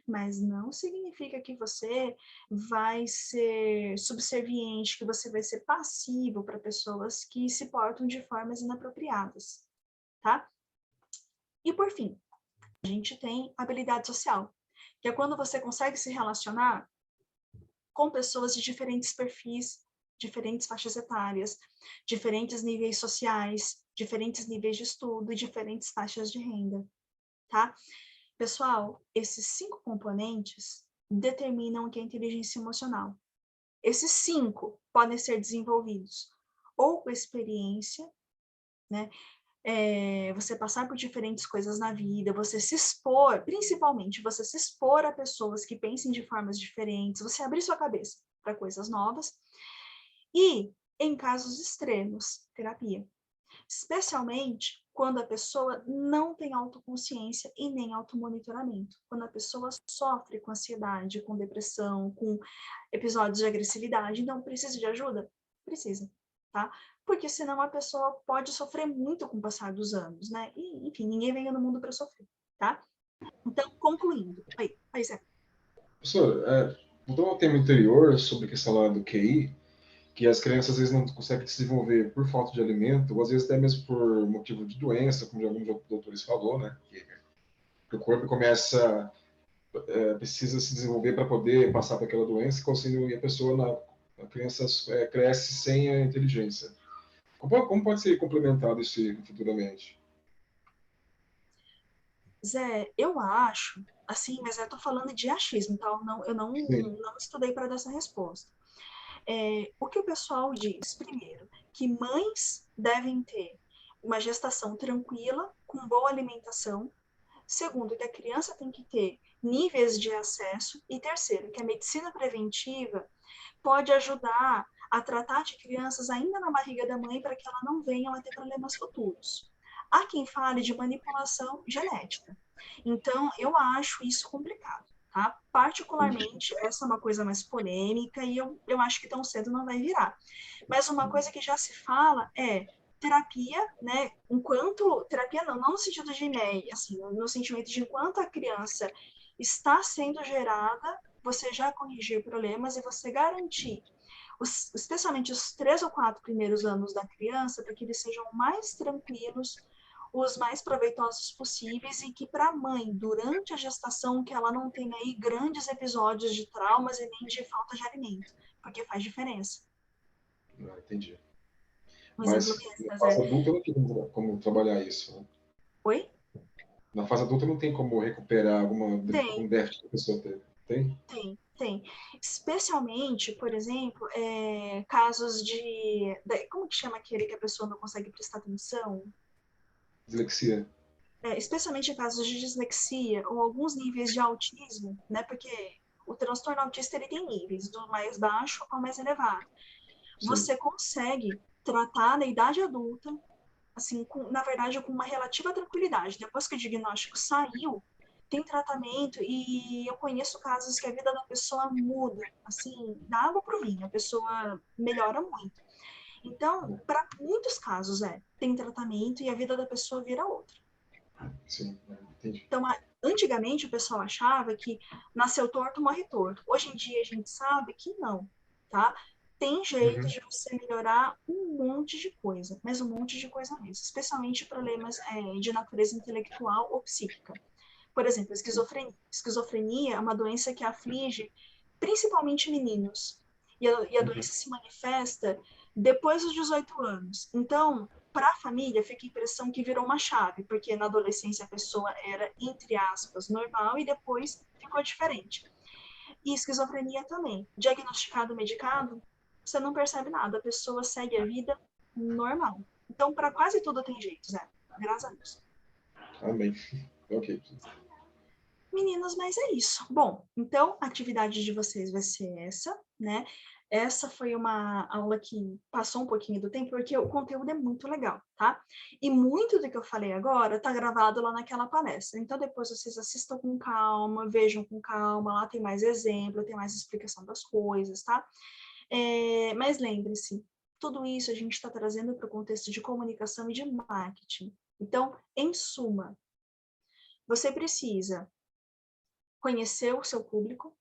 mas não significa que você vai ser subserviente, que você vai ser passivo para pessoas que se portam de formas inapropriadas, tá? E por fim, a gente tem habilidade social, que é quando você consegue se relacionar com pessoas de diferentes perfis, diferentes faixas etárias, diferentes níveis sociais, diferentes níveis de estudo e diferentes faixas de renda, tá? Pessoal, esses 5 componentes determinam o que é inteligência emocional. Esses 5 podem ser desenvolvidos ou com experiência, né? Você passar por diferentes coisas na vida, você se expor, principalmente você se expor a pessoas que pensem de formas diferentes, você abrir sua cabeça para coisas novas, e, em casos extremos, terapia. Especialmente quando a pessoa não tem autoconsciência e nem automonitoramento. Quando a pessoa sofre com ansiedade, com depressão, com episódios de agressividade, então precisa de ajuda? Precisa, tá? Porque senão a pessoa pode sofrer muito com o passar dos anos, né? E, enfim, ninguém vem no mundo para sofrer, tá? Então, concluindo. Aí, Zé. Professor, voltando ao tema anterior sobre a questão lá do QI, que as crianças às vezes não conseguem se desenvolver por falta de alimento, ou às vezes até mesmo por motivo de doença, como alguns doutores falou, né? Que o corpo precisa se desenvolver para poder passar por aquela doença, e a pessoa, a criança cresce sem a inteligência. Como pode ser complementado isso futuramente? Zé, eu acho, assim, mas eu tô falando de achismo, tá? Eu não Sim, estudei para dar essa resposta. O que o pessoal diz, primeiro, que mães devem ter uma gestação tranquila, com boa alimentação. Segundo, que a criança tem que ter níveis de acesso. E terceiro, que a medicina preventiva pode ajudar a tratar de crianças ainda na barriga da mãe para que ela não venha a ter problemas futuros. Há quem fale de manipulação genética. Então, eu acho isso complicado, tá? Particularmente, essa é uma coisa mais polêmica e eu acho que tão cedo não vai virar. Mas uma coisa que já se fala é terapia, né? Enquanto terapia não no sentido de MEI, assim, no sentimento de enquanto a criança está sendo gerada, você já corrigir problemas e você garantir, especialmente os 3 ou 4 primeiros anos da criança, para que eles sejam mais tranquilos, os mais proveitosos possíveis e que para a mãe, durante a gestação, que ela não tenha aí grandes episódios de traumas e nem de falta de alimento, porque faz diferença. entendi. Um exemplo Mas na desses fase adulta não tem como trabalhar isso, né? Oi? Na fase adulta não tem como recuperar Tem, algum déficit que a pessoa teve. Tem? tem. Especialmente, por exemplo, casos como que chama aquele que a pessoa não consegue prestar atenção? Dislexia. Especialmente em casos de dislexia ou alguns níveis de autismo, né? Porque o transtorno autista ele tem níveis, do mais baixo ao mais elevado. Sim. Você consegue tratar na idade adulta, assim, na verdade, com uma relativa tranquilidade. Depois que o diagnóstico saiu, tem tratamento e eu conheço casos que a vida da pessoa muda, assim, da água para o vinho, a pessoa melhora muito. Então, para muitos casos, tem tratamento e a vida da pessoa vira outra. Sim, entendi. Então, antigamente o pessoal achava que nasceu torto, morre torto. Hoje em dia a gente sabe que não, tá? Tem jeito Uhum. de você melhorar um monte de coisa, mas um monte de coisa mesmo, especialmente problemas de natureza intelectual ou psíquica. Por exemplo, esquizofrenia. Esquizofrenia é uma doença que aflige principalmente meninos. E a doença se manifesta depois dos 18 anos. Então, para a família, fica a impressão que virou uma chave, porque na adolescência a pessoa era, entre aspas, normal e depois ficou diferente. E esquizofrenia também. Diagnosticado, medicado, você não percebe nada, a pessoa segue a vida normal. Então, para quase tudo tem jeito, Zé. Graças a Deus. Amém. Ok. Meninos, mas é isso. Bom, então a atividade de vocês vai ser essa, né? Essa foi uma aula que passou um pouquinho do tempo, porque o conteúdo é muito legal, tá? E muito do que eu falei agora tá gravado lá naquela palestra. Então depois vocês assistam com calma, vejam com calma, lá tem mais exemplo, tem mais explicação das coisas, tá? Mas lembre-se, tudo isso a gente está trazendo para o contexto de comunicação e de marketing. Então, em suma, você precisa conhecer o seu público,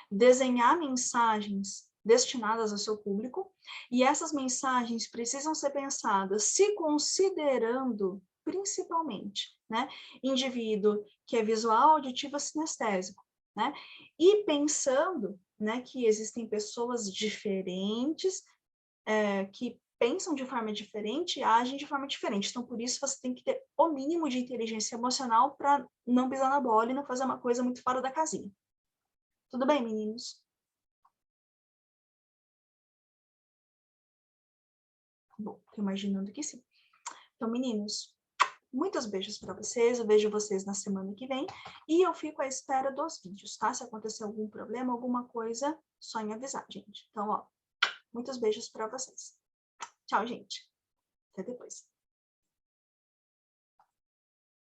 desenhar mensagens destinadas ao seu público, e essas mensagens precisam ser pensadas se considerando, principalmente, né, indivíduo que é visual, auditivo, sinestésico, né, e pensando, né, que existem pessoas diferentes, que pensam de forma diferente e agem de forma diferente. Então, por isso, você tem que ter o mínimo de inteligência emocional para não pisar na bola e não fazer uma coisa muito fora da casinha. Tudo bem, meninos? Bom, tô imaginando que sim. Então, meninos, muitos beijos para vocês. Eu vejo vocês na semana que vem. E eu fico à espera dos vídeos, tá? Se acontecer algum problema, alguma coisa, só em avisar, gente. Então, ó, muitos beijos para vocês. Tchau, gente. Até depois.